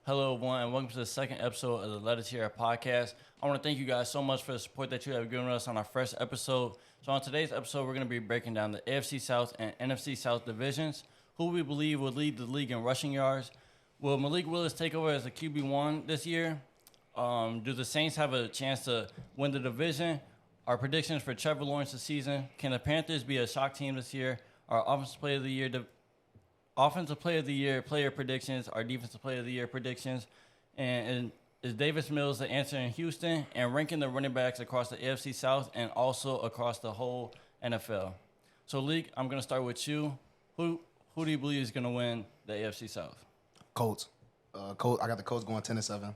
Hello, everyone, and welcome to the second episode of the Let Us Hear Our podcast. I want to thank you guys so much for the support that you have given us on our first episode. So on today's episode, we're going to be breaking down the AFC South and NFC South divisions, who we believe will lead the league in rushing yards. Will Malik Willis take over as the QB1 this year? Do the Saints have a chance to win the division? Our predictions for Trevor Lawrence this season. Can the Panthers be a shock team this year? Our offensive player of the year player predictions, our defensive player of the year predictions, and is Davis Mills the answer in Houston, and ranking the running backs across the AFC South and also across the whole NFL. So, Leek, I'm going to start with you. Who do you believe is going to win the AFC South? Colts. I got the Colts going 10-7.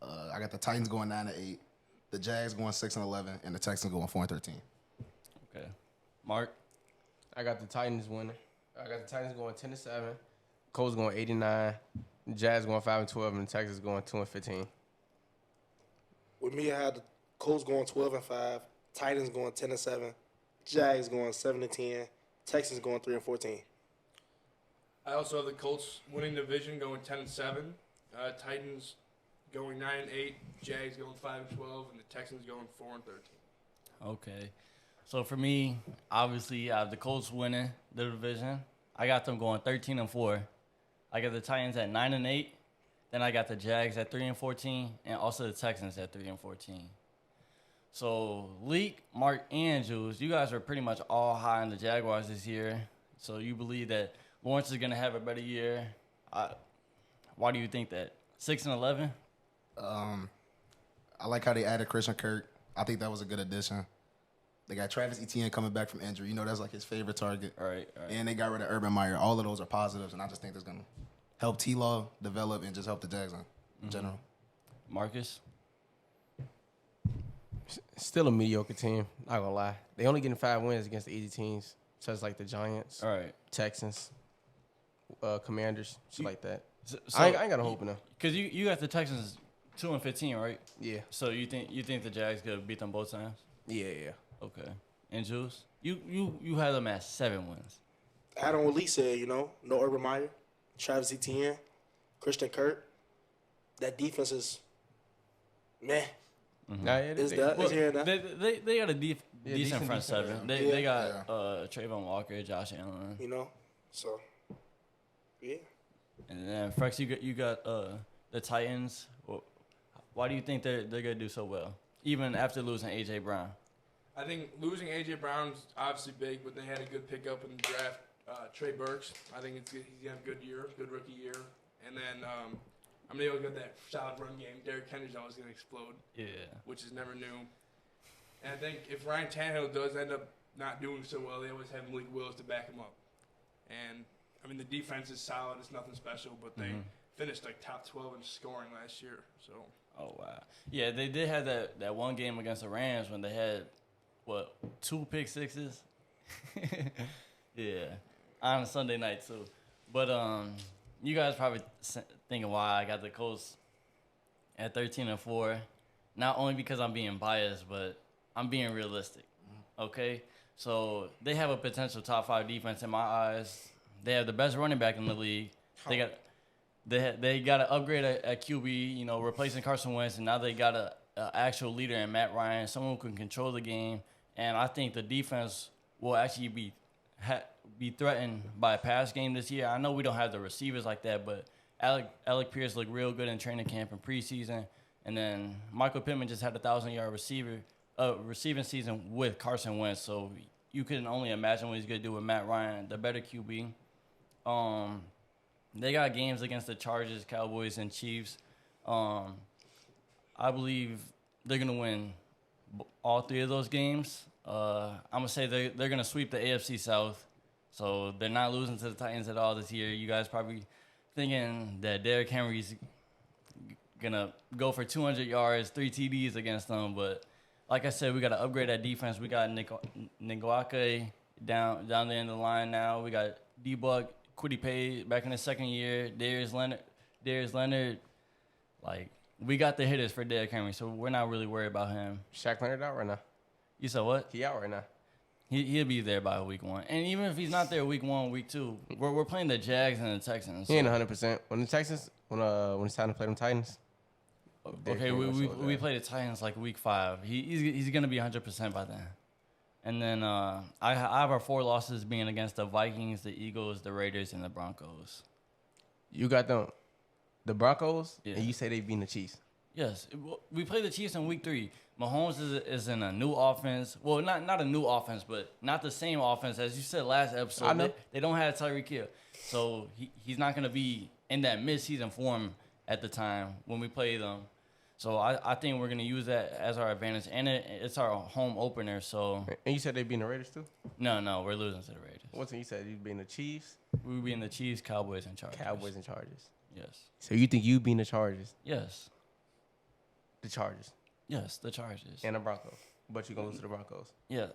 I got the Titans going 9-8. The Jags going 6-11, and the Texans going 4-13. Okay, Mark. I got the Titans winning. I got the Titans going 10-7. Colts going 89. Jazz going 5-12, and the Texans going 2-15. With me, I had the Colts going 12-5. Titans going 10-7. Jags going 7-10. Texans going 3-14. I also have the Colts winning the division going 10-7. Titans going 9-8. Jags going 5-12, and the Texans going 4-13. Okay. So for me, obviously, I have the Colts winning the division. I got them going 13-4. I got the Titans at 9-8. Then I got the Jags at 3-14, and also the Texans at 3-14. So Leek, Mark, and Jules, you guys are pretty much all high on the Jaguars this year. So you believe that Lawrence is going to have a better year. Why do you think that? 6-11? I like how they added Christian Kirk. I think that was a good addition. They got Travis Etienne coming back from injury. You know, that's like his favorite target. All right. And they got rid of Urban Meyer. All of those are positives, and I just think that's going to help T-Law develop and just help the Jags in general. Marcus? Still a mediocre team, not going to lie. They only getting 5 wins against the easy teams, such as like the Giants, All right. Texans, Commanders, shit like that. So I ain't got no hope in them. Because you got the Texans 2-15, right? Yeah. So you think the Jags could beat them both times? Yeah. Okay. And Jules, you had them at 7 wins. I had on what Lee said, no Urban Meyer, Travis Etienne, Christian Kirk. That defense is meh. Mm-hmm. Nah, yeah, It's here and there. They got a decent front defense, seven. yeah. They got Trayvon Walker, Josh Allen. So, yeah. And then Frecks, you got the Titans. Well, why do you think they're gonna do so well, even after losing A.J. Brown? I think losing A.J. Brown's obviously big, but they had a good pickup in the draft. Trey Burks, I think he's going to have a good year, good rookie year. And then, they always got that solid run game. Derrick Henry's always going to explode. Yeah. Which is never new. And I think if Ryan Tannehill does end up not doing so well, they always have Malik Willis to back him up. And, the defense is solid. It's nothing special, but they finished like top 12 in scoring last year. So. Oh, wow. Yeah, they did have that one game against the Rams when they had, 2 pick sixes? Yeah. On a Sunday night, too. But you guys probably thinking why I got the Colts at 13-4. Not only because I'm being biased, but I'm being realistic. Okay? So they have a potential top 5 defense in my eyes. They have the best running back in the league. They got to upgrade at QB, replacing Carson Wentz, and now they got an actual leader in Matt Ryan, someone who can control the game. And I think the defense will actually be threatened by a pass game this year. I know we don't have the receivers like that, but Alec Pierce looked real good in training camp and preseason. And then Michael Pittman just had a 1,000-yard receiving season with Carson Wentz. So you can only imagine what he's going to do with Matt Ryan, the better QB. They got games against the Chargers, Cowboys, and Chiefs. I believe they're going to win all 3 of those games. I'm going to say they're going to sweep the AFC South. So they're not losing to the Titans at all this year. You guys probably thinking that Derrick Henry's going to go for 200 yards, 3 TDs against them. But like I said, we got to upgrade that defense. We got Ngwake down the end of the line now. We got D-Buck, Kwity Paye back in his second year. Darius Leonard. We got the hitters for Derrick Henry, so we're not really worried about him. Shaq Leonard out right now. You said what? He out right now. He'll be there by week 1. And even if he's not there week 1, week 2, we're playing the Jags and the Texans. He ain't 100%. When when it's time to play them Titans? Okay, we play the Titans like week 5. He's gonna be 100% by then. And then I have our 4 losses being against the Vikings, the Eagles, the Raiders, and the Broncos. You got them, the Broncos, Yeah. and you say they beating the Chiefs. Yes, we play the Chiefs in week 3. Mahomes is in a new offense. Well, not a new offense, but not the same offense as you said last episode. I know. They don't have Tyreek Hill, so he's not gonna be in that midseason form at the time when we play them. So I think we're gonna use that as our advantage, and it's our home opener. So And you said they beating the Raiders too. no, we're losing to the Raiders. What's you said? You beating the Chiefs, We'll be in the Chiefs, Cowboys, and Chargers. Cowboys, and Chargers. Yes. So you think you beating the Chargers, Yes. the Chargers, Yes. The Chargers. and the Broncos, but you gonna lose to the Broncos? Yeah.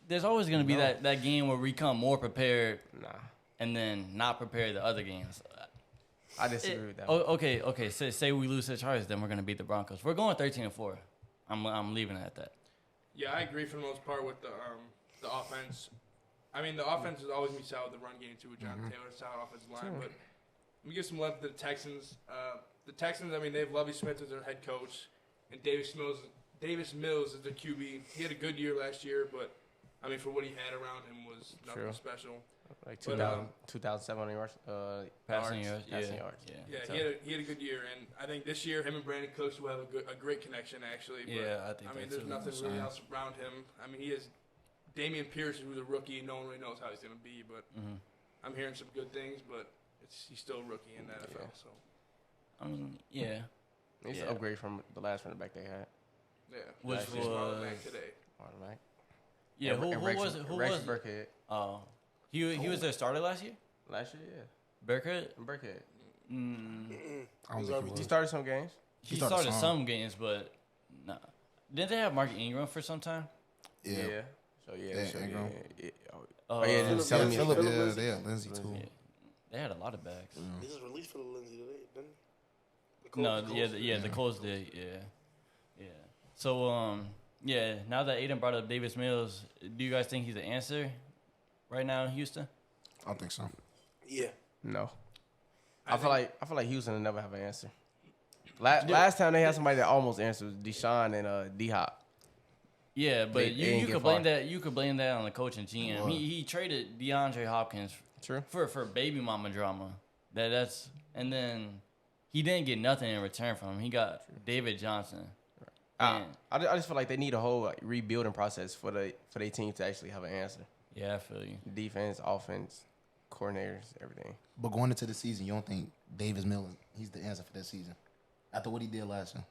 There's always gonna be No. that game where we come more prepared Nah, and then not prepared the other games. I disagree with that. one. Okay. Say we lose to the Chargers, then we're gonna beat the Broncos. We're going 13-4. I'm leaving it at that. Yeah, I agree for the most part with the offense. I mean, the offense is always going to be solid. The run game, too, with Jonathan Taylor, solid offensive line. But let me give some love to the Texans. The Texans, I mean, they have Lovie Smith as their head coach, and Davis Mills is their QB. He had a good year last year, but, I mean, for what he had around him was nothing True. special. Like But, 2,700 yards, Passing yards. passing Yeah. yards. Yeah. Yeah, So- he had a good year, and I think this year him and Brandon Cooks will have a great connection, actually. But, Yeah, I think I mean, that there's too. nothing really else around him. I mean, he is Damian Pierce, who's a rookie. No one really knows how he's going to be, but Mhm. I'm hearing some good things. But he's still a rookie in the NFL. Yeah. So I mean, yeah. It's Yeah. an upgrade from the last running back they had. yeah, Which he's Marlon was- Mack today. Marlon Mack. Yeah. And Who Rex, was it? Who Rex was it? Burkhead. Oh, he was their starter last year. Last year, yeah. Burkhead. Burkhead. I don't think he He was. started some games. He started started some. some games, but nah. Didn't they have Mark Ingram for some time? Yeah. So Yeah, Ingram. Oh, yeah, Uh, just telling me. Phillip, Phillip yeah, Lindsay. they had Lindsay too. Yeah. They had a lot of backs. He just released for the Lindsay today, didn't he? The No, Colts- the Colts did, yeah. So, yeah. Now that Aiden brought up Davis Mills, do you guys think he's the answer right now in Houston? I don't think so. Yeah. No. I I feel like Houston will never have an answer. Last time they had somebody that almost answered was Deshaun and D-Hop. Yeah, but They you ain't could get blame far. that. You could blame that on the coach and GM. What? He traded DeAndre Hopkins True. for baby mama drama. And then he didn't get nothing in return from him. He got David Johnson. I And- just feel like they need a whole rebuilding process for their team to actually have an answer. Yeah, I feel you. Defense, offense, coordinators, everything. But going into the season, you don't think Davis Mills, he's the answer for this season? After what he did last year.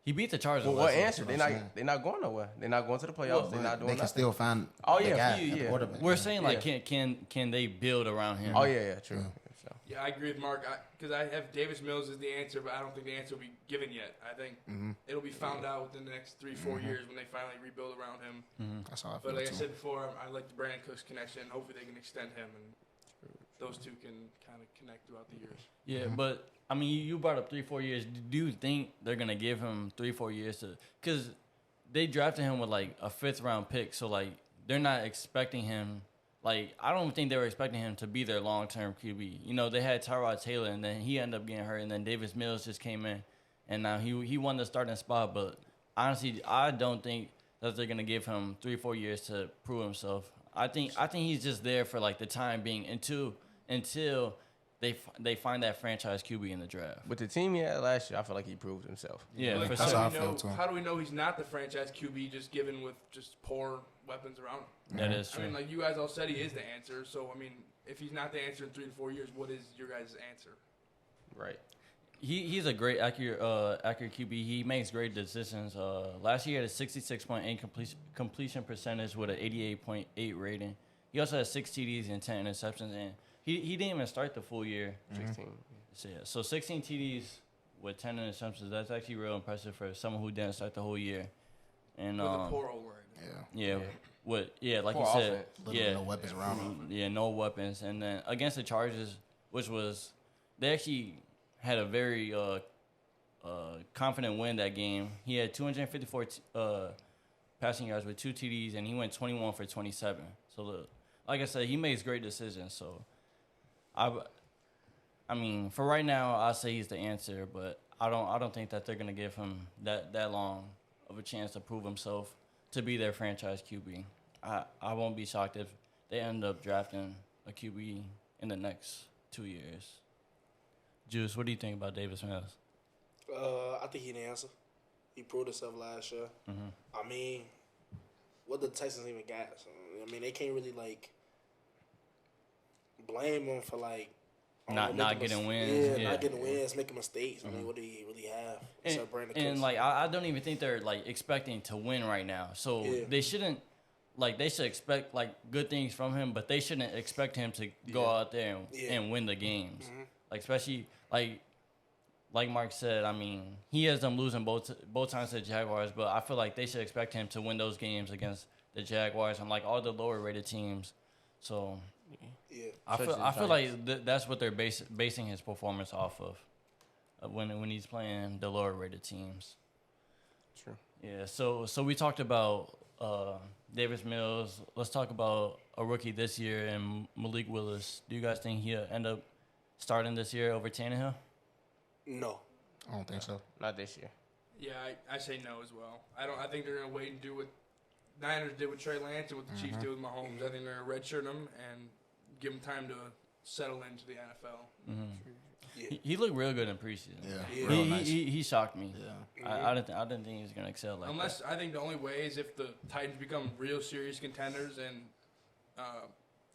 He beat the Chargers. Well, what last year. answer? what They're I'm not. saying. They're not going nowhere. They're not going to the playoffs. Well, they're not doing They can nothing. still find Oh, the yeah, guy for you, at the yeah. quarterback. We're saying like Yeah. can they build around him? Oh yeah, true. So, Yeah, I agree with Mark because I have Davis Mills as the answer, but I don't think the answer will be given yet. I think it'll be found out within the next 3-4 years when they finally rebuild around him. That's how I feel But like I too. said before, I like the Brandon Cooks connection. Hopefully, they can extend him, and those two can kind of connect throughout the years. Yeah, but I mean, you brought up 3-4 years. Do you think they're gonna give him 3-4 years to? Because they drafted him with like a 5th round pick, so like they're not expecting him. Like I don't think they were expecting him to be their long term QB. You know, they had Tyrod Taylor, and then he ended up getting hurt, and then Davis Mills just came in, and now he won the starting spot. But honestly, I don't think that they're gonna give him 3-4 years to prove himself. I think he's just there for like the time being until they find that franchise QB in the draft. with the team he had last year, I feel like he proved himself. Yeah, Like, for That's sure. how I feel too. How do we know he's not the franchise QB just given with just poor weapons around him? That is I true. mean, like you guys all said, he is the answer. So I mean, if he's not the answer in 3 to 4 years, what is your guys' answer? Right. He's a great accurate QB. He makes great decisions. Last year he had a 66.8 completion percentage with an 88.8 rating. He also has 6 TDs and 10 interceptions, and he didn't even start the full year. 16. So 16 TDs with 10 interceptions. That's actually real impressive for someone who didn't start the whole year. And With a poor old line. Yeah. like Poor you said, offense. Literally no weapons around him. Yeah, no weapons. And then against the Chargers, which was they actually had a very confident win that game. He had 254 passing yards with 2 TDs, and he went 21 for 27. So like I said, he makes great decisions. So I mean, for right now, I say he's the answer, but I don't think that they're gonna give him that long of a chance to prove himself to be their franchise QB. I won't be shocked if they end up drafting a QB in the next 2 years. Juice, what do you think about Davis Mills? I think he the answer. He proved himself last year. I mean, what the Texans even got? So, I mean, they can't really like blame him for like not getting wins. Not getting wins, making mistakes. I mean, what do he really have? And like I don't even think they're like expecting to win right now. So they shouldn't like they should expect like good things from him, but they shouldn't expect him to go out there and win the games. Like especially like Mark said, I mean, he has them losing both times to the Jaguars, but I feel like they should expect him to win those games against the Jaguars and like all the lower rated teams. So I feel like that's what they're basing his performance off of when he's playing the lower rated teams. True. Yeah. So we talked about Davis Mills. Let's talk about a rookie this year and Malik Willis. Do you guys think he'll end up starting this year over Tannehill? No. I don't think so. Not this year. Yeah, I say no as well. I think they're gonna wait and do what Niners did with Trey Lance and what the Chiefs did with Mahomes. I think they're gonna redshirt him and give him time to settle into the NFL. He looked real good in preseason. Yeah. Real nice. He shocked me. Yeah. I didn't think he was gonna excel like that. I think the only way is if the Titans become real serious contenders and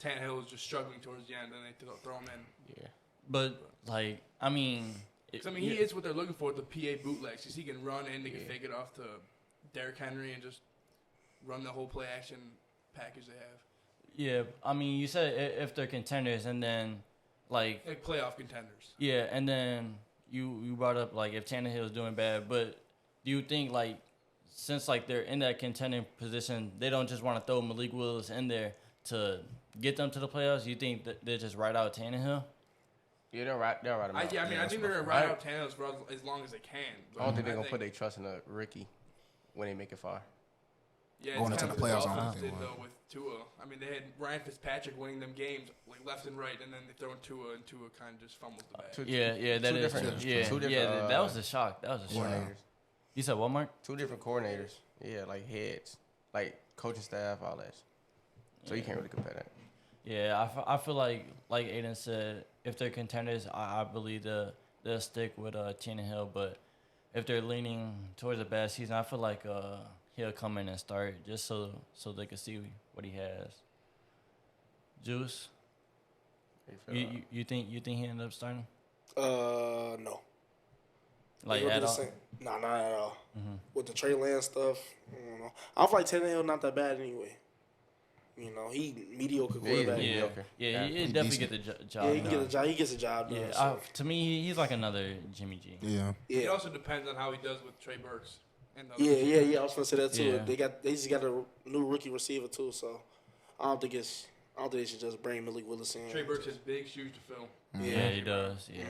Tannehill is just struggling towards the end, then they throw him in. Yeah. But like, I mean, he is what they're looking for, the PA bootlegs. Because he can run in, they can fake it off to Derrick Henry and just run the whole play action package they have. Yeah, I mean, you said if they're contenders, and then like playoff contenders. Yeah, and then you brought up like if Tannehill is doing bad, but do you think like since like they're in that contending position, they don't just want to throw Malik Willis in there to get them to the playoffs? You think that they just write out Tannehill? Yeah, they'll write him out. I think they're going to write out Tannehill for as long as they can. I don't think they're going to put their trust in a rookie when they make it far. Yeah, going into the playoffs, I don't think think they though with Tua. I mean, they had Ryan Fitzpatrick winning them games like left and right, and then they throw in Tua, and Tua kind of just fumbles the bag. That is true. Yeah, that was a shock. That was a shock. Coordinators. You said what, Mark? 2 different coordinators. Yeah, like heads, like coaching staff, all that. So you can't really compare that. Yeah, I feel like Aiden said, if they're contenders, I believe they'll stick with Tannehill. But if they're leaning towards a bad season, I feel like he'll come in and start just so they can see what he has. Juice, you think he ended up starting? No. Like at all? Nah, not at all. With the Trey Lance stuff, I don't know. I feel like Tannehill not that bad anyway. You know, he mediocre quarterback. Yeah, he definitely get the job. Yeah, he gets the job done. Yeah, so. To me, he's like another Jimmy G. Yeah. It also depends on how he does with Trey Burks. Yeah. I was gonna say that too. Yeah. They just got a new rookie receiver too. So I don't think they should just bring Malik Willis in. Trey Burks has big shoes to fill. Yeah, he does. Yeah,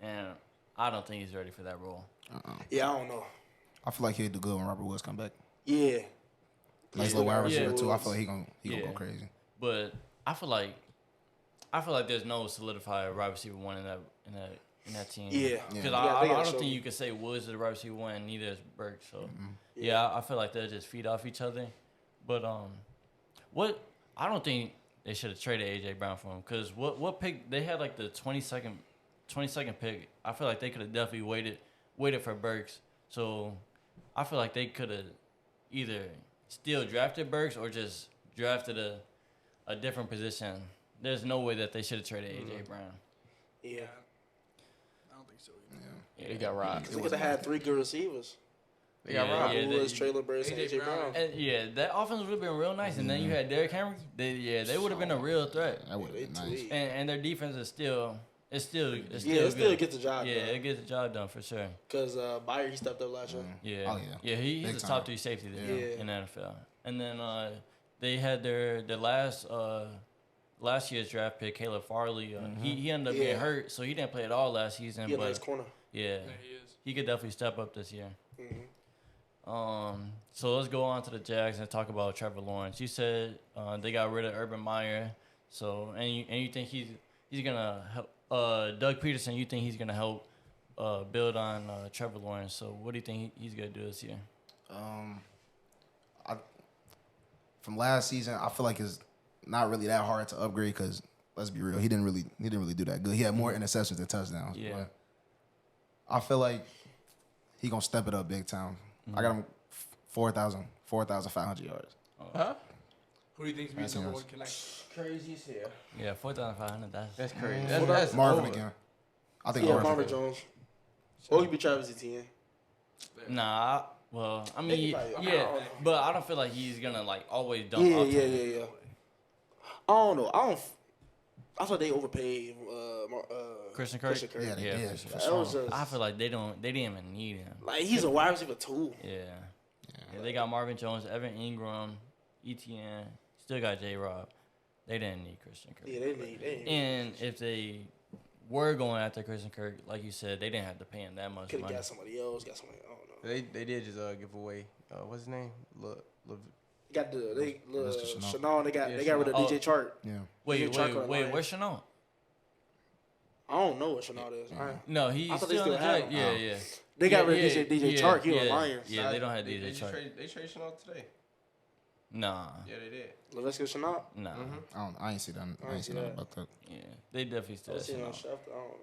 and I don't think he's ready for that role. Yeah, I don't know. I feel like he'll do good when Robert Woods come back. Yeah. Nice little wide receiver too. I feel like he gonna go crazy. But I feel like there's no solidified wide receiver one in that team. Yeah. Because I don't think you could say Woods is the wide receiver one, and neither is Burke. So I feel like they'll just feed off each other. But I don't think they should have traded AJ Brown for him, because what pick they had, like the 22nd pick. I feel like they could have definitely waited for Burks. So I feel like they could have either still drafted Burks or just drafted a different position. There's no way that they should have traded AJ Brown. Yeah. I don't think so either. Yeah, they got robbed. They could have had 3 good receivers. They got robbed. Woods, Traylon Burks, and AJ Brown. And that offense would have been real nice. And then you had Derrick Henry. They would have been a real threat. That would have been nice. And their defense is still it still gets the job done. Yeah, it gets the job done for sure. Because Bayer, he stepped up last year. Yeah. Oh, yeah. Yeah, he's Big a time. top 3 safety there in the NFL. And then they had their last year's draft pick, Caleb Farley. He ended up getting hurt, so he didn't play at all last season. He a but nice corner. Yeah, Yeah, he is. he could definitely step up this year. So let's go on to the Jags and talk about Trevor Lawrence. You said they got rid of Urban Meyer, so and you think he's gonna Doug Peterson, you think he's gonna help build on Trevor Lawrence? So what do you think he's gonna do this year? From last season, I feel like it's not really that hard to upgrade because let's be real, he didn't really do that good. He had more interceptions than touchdowns. Yeah. But I feel like he gonna step it up big time. I got him 4,500 yards. Huh? Who do you think's be number one connect? Crazy as hell. Yeah, 4,500. That's crazy. That's Marvin again. I think Marvin Jones. Or he be Travis Etienne. Nah. Well, I mean, Probably, yeah, but I don't feel like he's gonna like always dump off. Yeah. I don't know. I thought they overpaid Christian Kirk. Yeah, they did. Christian For Kirk. sure. was just, I feel like they didn't even need him. like he's a wide receiver too. Yeah, they got Marvin Jones, Evan Ingram, Etienne. Still got J. Rob. They didn't need Christian Kirk. Yeah, they need. And if they were going after Christian Kirk, like you said, they didn't have to pay him that much Could have money. got somebody else. Got somebody. I don't know. They did just give away what's his name? Got the Mr. Chanel. They got rid of Chanel. DJ Chark. Yeah. Wait, where's Chanel? I don't know what Chanel is. No, he's I thought they still still in the had track. him. Yeah. They got rid of DJ Chark. He was yeah, lying. Yeah, they don't have DJ Chark. They traded Chanel today. Nah. Yeah, they did. Levisco Chanel. Nah. I ain't see that. I ain't see nothing about that. Yeah, they definitely still I have seen Chanel. on Chef. I don't know.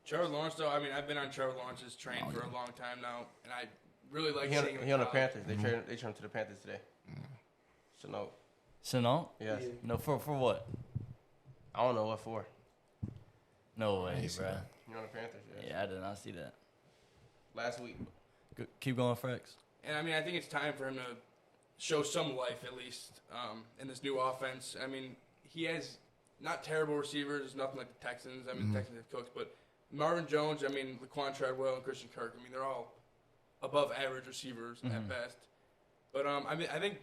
Trevor Lawrence, though, I mean, I've been on Trevor Lawrence's train for a long time now, and I really like seeing him. He on the Panthers. They traded him to the Panthers today. Chanel. Chanel? Yes. No, for what? I don't know what for. No way, see bro. that. He on the Panthers. Yeah. Yeah, I did not see that. Last week. Keep going, Frecks. And I mean, I think it's time for him to show some life at least in this new offense. I mean, he has not terrible receivers, nothing like the Texans. I mean, the Texans have cooks, but Marvin Jones, I mean, Laquan Treadwell and Christian Kirk. I mean, they're all above average receivers at best. But I mean, I think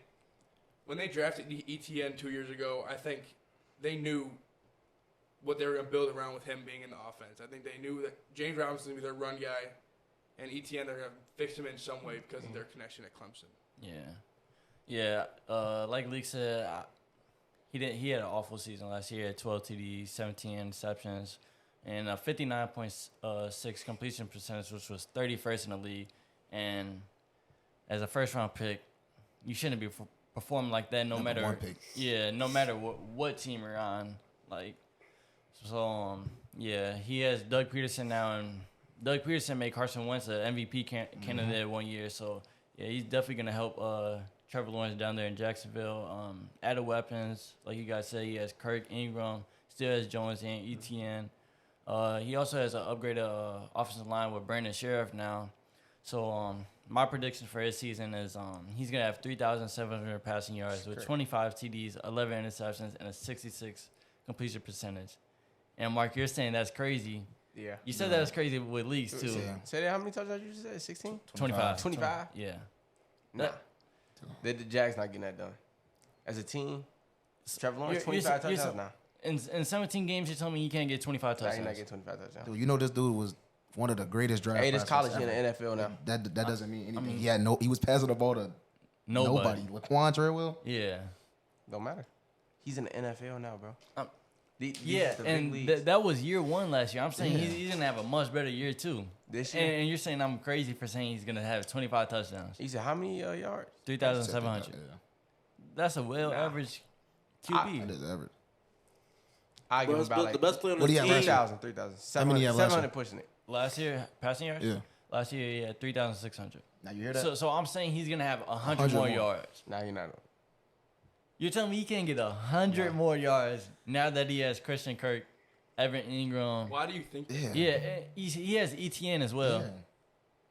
when they drafted ETN 2 years ago, I think they knew what they were going to build around with him being in the offense. I think they knew that James Robinson would be their run guy, and ETN, they're going to fix him in some way because of their connection at Clemson. Yeah. Like Leak said, he had an awful season last year. 12 TDs, 17 interceptions, and a 59.6 completion percentage, which was 31st in the league. And as a first round pick, you shouldn't be performing like that. No Number matter one pick. Yeah, no matter what team you're on. Like, so he has Doug Peterson now, and Doug Peterson made Carson Wentz an MVP candidate 1 year. So yeah, he's definitely gonna help Trevor Lawrence down there in Jacksonville. Added weapons, like you guys said, he has Kirk, Ingram, still has Jones and ETN. He also has an upgraded offensive line with Brandon Sheriff now. So my prediction for his season is he's gonna have 3,700 passing yards with 25 TDs, 11 interceptions, and a 66 completion percentage. And Mark, you're saying that's crazy. Yeah. You said that was crazy with leagues too. Yeah. Say that. How many touchdowns you just said? 16? 25. 25? Yeah. Nah. The Jags not getting that done. As a team, Trevor Lawrence, 25 touchdowns now. In 17 games, you told me he can't get 25 Nah, touchdowns. he's not getting 25 touchdowns. Dude, you know this dude was one of the greatest draft. Hey, this prospects college in ever. the NFL now. That doesn't mean anything. He was passing the ball to Nobody. Laquan Treadwell. Yeah. Don't matter. He's in the NFL now, bro. Yeah, and that was year one last year. I'm saying he's going to have a much better year, too. This year? And you're saying I'm crazy for saying he's going to have 25 touchdowns. He said how many yards? 3,700. Yeah. That's a average QB. That is average. I give him about The like best player on What the do you have team. last year? 3,000. How many you have last 700 year? pushing it. Last year, passing yards? Yeah. Last year, he had 3,600. Now you hear that? So I'm saying he's going to have 100 100 more more. yards. Nah, you're not. You're telling me he can't get 100 more yards now that he has Christian Kirk, Evan Ingram. Why do you think that? Yeah. Yeah, he has ETN as well. Yeah.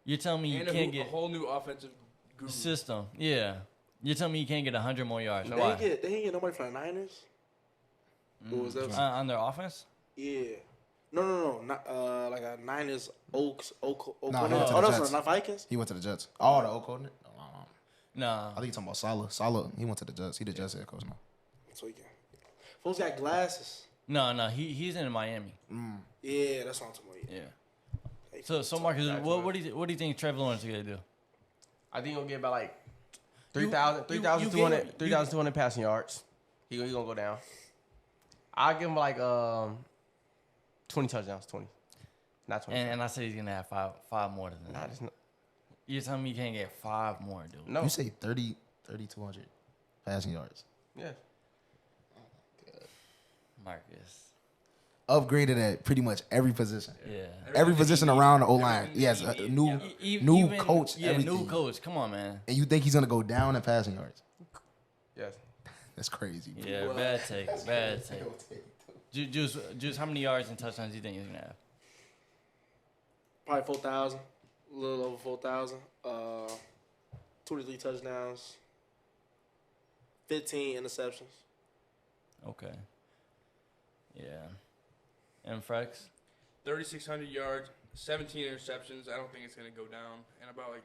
You're telling me you And can't a get whole new offensive guru. system. Yeah. You're telling me you can't get 100 more yards. No. Why? They ain't get nobody from the Niners. What was that? On their offense? Yeah. No. Not like a Niners Oaks. Oak. Nah, he went to Oh, the those Jets. are not Vikings. He went to the Jets. Oh, the old coordinator? No. Nah. I think you're talking about Salah. Salah, he went to the Jets. He the Jets head coach now. So yeah. Folks got glasses. No. He's in Miami. Yeah, that's what I'm talking about. Yeah. So Marcus, what do you think Trevor Lawrence is gonna do? I think he'll get about like You 3,200 passing yards. He gonna go down. I'll give him like 20 touchdowns, 20. Not 20. And I said he's gonna have five more than Nah, that. that's not. You're telling me you can't get 5 more, dude? No. You say 3,200 passing yards. Yeah. Marcus. Upgraded at pretty much every position. Yeah. Every position around the O-line. everything He has he a needs, new yeah. new coach, Yeah, everything. new coach. Come on, man. And you think he's gonna go down in passing yards? Yes. That's crazy. Bro. Yeah, bad take. Bad take. Juice, how many yards and touchdowns do you think he's gonna have? Probably 4,000. A little over 4,000. 23 touchdowns. 15 interceptions. Okay. Yeah. And Frecks? 3,600 yards, 17 interceptions. I don't think it's going to go down. And about like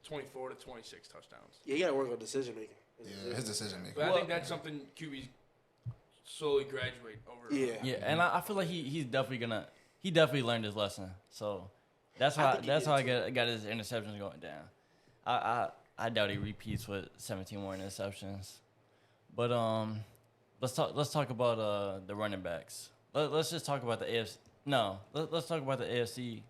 24 to 26 touchdowns. Yeah, you got to work on decision making. Yeah, his decision making. But I think that's something QBs slowly graduate over. Yeah. Yeah, and I feel like he definitely learned his lesson. So that's I why think he did I got his interceptions going down. I doubt he repeats with 17 more interceptions. But let's talk about the running backs. Let's just talk about the AFC. No, let's talk about the AFC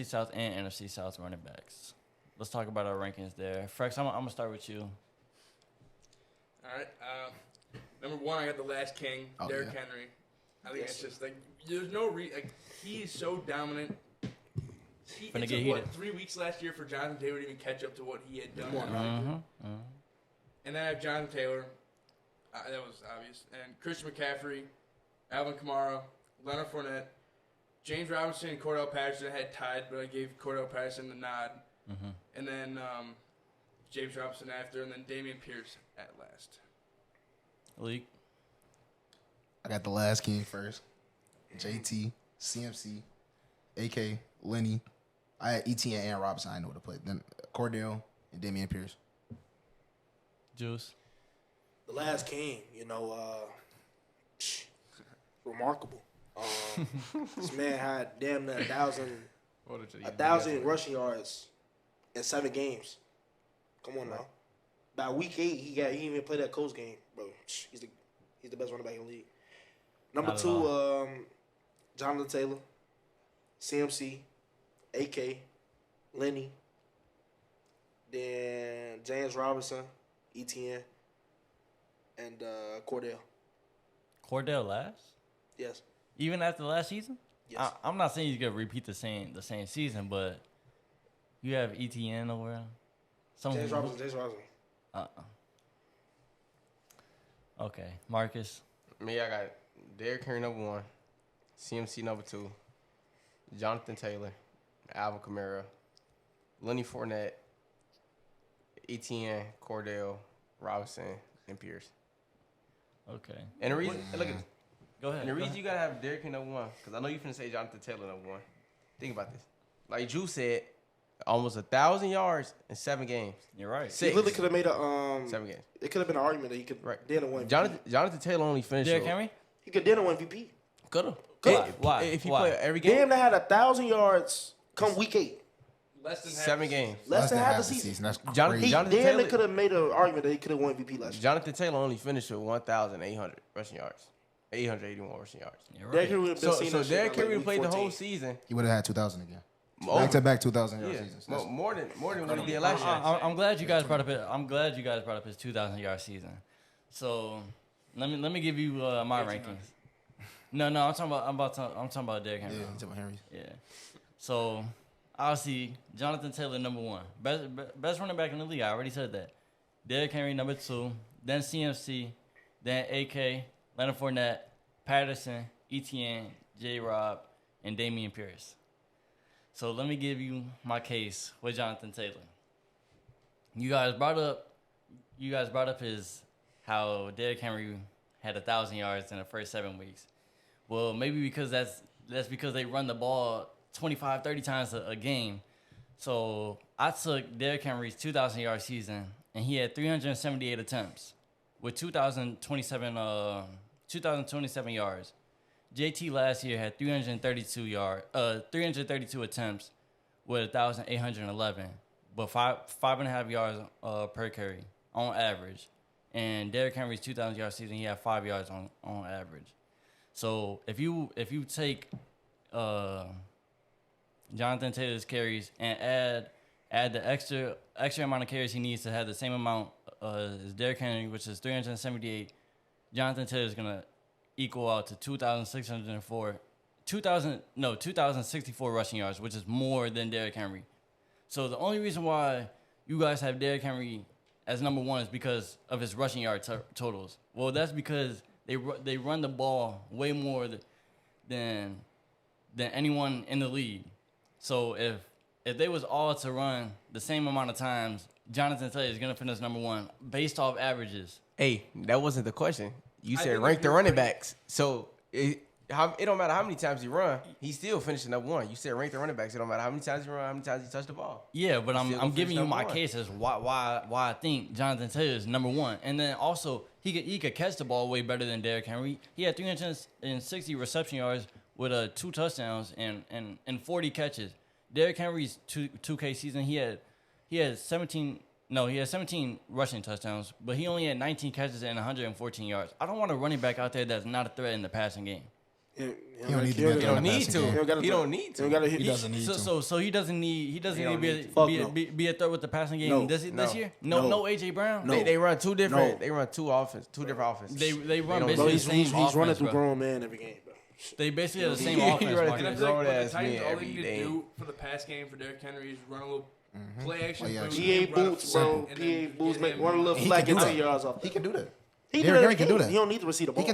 South and NFC South running backs. Let's talk about our rankings there. Frecks, I'm gonna start with you. All right. Number 1, I got the last king, Oh, Derrick yeah. Henry. I think Yes, it's just like there's no he is so dominant. It Finna took, get heated. 3 weeks last year for Jonathan Taylor to even catch up to what he had done. Mm-hmm. And then I have Jonathan Taylor. That was obvious. And Christian McCaffrey, Alvin Kamara, Leonard Fournette, James Robinson, and Cordell Patterson had tied, but I gave Cordell Patterson the nod. Mm-hmm. And then James Robinson after, and then Dameon Pierce at last. Leak. I got the last king first. JT, CMC, AK, Lenny. I had ETN and Robinson. I know what to play. Then Cordell and Dameon Pierce. Juice. The last king, remarkable. This man had damn near 1,000 rushing yards in 7 games. Come on now. By week 8, he didn't even play that Colts game, bro. He's the best running back in the league. Number Not at 2, Jonathan Taylor, CMC, AK, Lenny, then James Robinson, ETN, and Cordell. Cordell last? Yes. Even after last season? Yes. I'm not saying he's gonna repeat the same season, but you have ETN over him. James Robinson. Okay, Marcus. Me, I got Derrick Henry number 1, CMC number 2, Jonathan Taylor, Alvin Kamara, Lenny Fournette, ETN, Cordell, Robinson, and Pierce. Okay. And the reason, look at this. Go ahead. And the go reason ahead. you gotta have Derrick Henry number 1, because I know you finna say Jonathan Taylor number 1. Think about this. Like Drew said, almost 1,000 yards in 7 games. You're right. He 6. literally could have made a 7 games. It could have been an argument that he could Right. then win. Jonathan Taylor only finished. Derrick Henry? He could then win MVP. Coulda. Why? If he Why? played every game. Damn, they had 1,000 yards come week 8. Less than half 7 games. Less than half the season. That's Jonathan- crazy. He Jonathan damn Taylor- could have made an argument that he could have won MVP last year. Jonathan Taylor only finished with 1,800 rushing yards. 881 rushing yards. You're Derrick right. Henry would have been So seen that shit Derrick by, Henry like, played week the whole 14. season. He would have had 2,000 again. Over. Back to back 2,000 yard Yeah, seasons. more than what he did last year. I'm glad you guys brought up it. I'm glad you guys brought up his 2,000-yard season. So let me give you my rankings. No, I'm talking about Derrick Henry. Yeah, he's talking about Henry. Yeah. So obviously Jonathan Taylor number 1, best running back in the league. I already said that. Derrick Henry number 2, then CMC, then AK, Leonard Fournette, Patterson, ETN, J. Rob, and Dameon Pierce. So let me give you my case with Jonathan Taylor. You guys brought up his how Derrick Henry had 1,000 yards in the first 7 weeks. Well, maybe because that's because they run the ball 25, 30 times a game. So I took Derrick Henry's 2,000-yard season, and he had 378 attempts with 2,027 yards. JT last year had 332 attempts with 1,811, but 5.5 yards per carry on average. And Derrick Henry's 2,000-yard season, he had 5 yards on average. So if you take Jonathan Taylor's carries and add the extra amount of carries he needs to have the same amount as Derrick Henry, which is 378, Jonathan Taylor is gonna equal out to 2,064 rushing yards, which is more than Derrick Henry. So the only reason why you guys have Derrick Henry as number one is because of his rushing yard totals. Well, that's because they run the ball way more than anyone in the league. So if they was all to run the same amount of times, Jonathan Taylor is gonna finish number one based off averages. Hey, that wasn't the question. You said rank the running backs. So it don't matter how many times he run, he's still finishing number one. You said rank the running backs. It don't matter how many times he run, how many times he touch the ball. Yeah, but I'm giving you my case as why I think Jonathan Taylor is number one. And then also he could catch the ball way better than Derrick Henry. He had 360 reception yards with 2 touchdowns and 40 catches. Derrick Henry's 2K season, he had 17 rushing touchdowns, but he only had 19 catches and 114 yards. I don't want a running back out there that's not a threat in the passing game. He don't need to. He don't need to. He doesn't need to. So he doesn't need to be a threat with the passing game No. this year. No AJ Brown. No. They run two different. No. They run two different offenses. They run They basically the He's same offense, running through bro. grown man every game, bro. They basically have the same He offense. running Marcus. through And I feel like grown what the ass Titans men all every they need to day. do for the pass game for Derrick Henry is run a little play action. Play action. PA boots, bro. PA boots make one little flag and 10 yards off. He can do that. He Derrick Henry can do He that. don't need to receive the ball.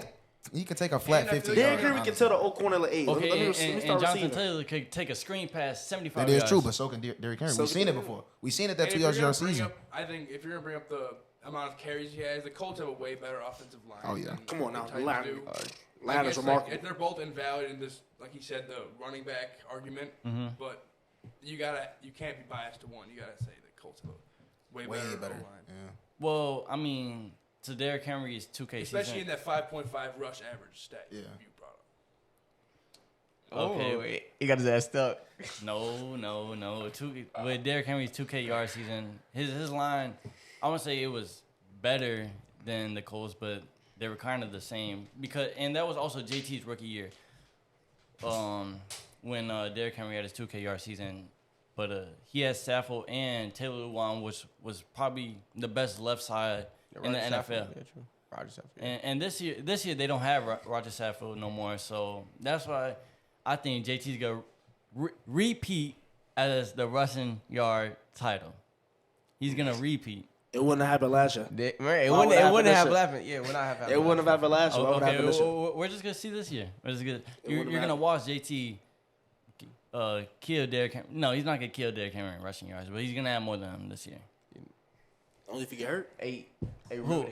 He can take a flat And I feel 50 like Derrick yards. Henry can tell the old corner like, hey, let Okay, me and start Jonathan receiving. Taylor could take a screen pass 75 That yards. is true, but so can Derrick Henry. So We've seen it can- before. We've seen it that And 2 if yards you're yard gonna bring season. up- I think if you're gonna bring up the amount of carries he has, the Colts have a way better offensive line. Oh, yeah. than Come on now, the Titans line- do. Line It's is remarkable. Like, they're both invalid in this, like you said, the running back argument. But you can't be biased to one. You gotta say the Colts have a way better line. Yeah. Well, I mean, to Derrick Henry's 2K Especially in season. that 5.5 rush average stat Yeah. you brought up. Okay. Oh, wait. He got his ass stuck. No. With Derrick Henry's 2K yard season, his line, I want to say it was better than the Colts, but they were kind of the same and that was also JT's rookie year. When Derrick Henry had his 2K yard season, but he had Saffold and Taylor Lewan, which was probably the best left side in the NFL. Yeah, true. Roger Saffold. And this year they don't have Roger Saffold no more, so that's why I think JT's gonna repeat as the rushing yard title. He's gonna repeat. It wouldn't have happened last year. It Why wouldn't would it have happen happened. Yeah, it would not have happened. It wouldn't have happened last year. Why would it happen this year? We're just gonna see this year. You're would've gonna happened. watch JT kill Derrick Henry. No, he's not gonna kill Derrick Henry in rushing yards, but he's gonna have more than him this year. Only if you get hurt. Hey, Who?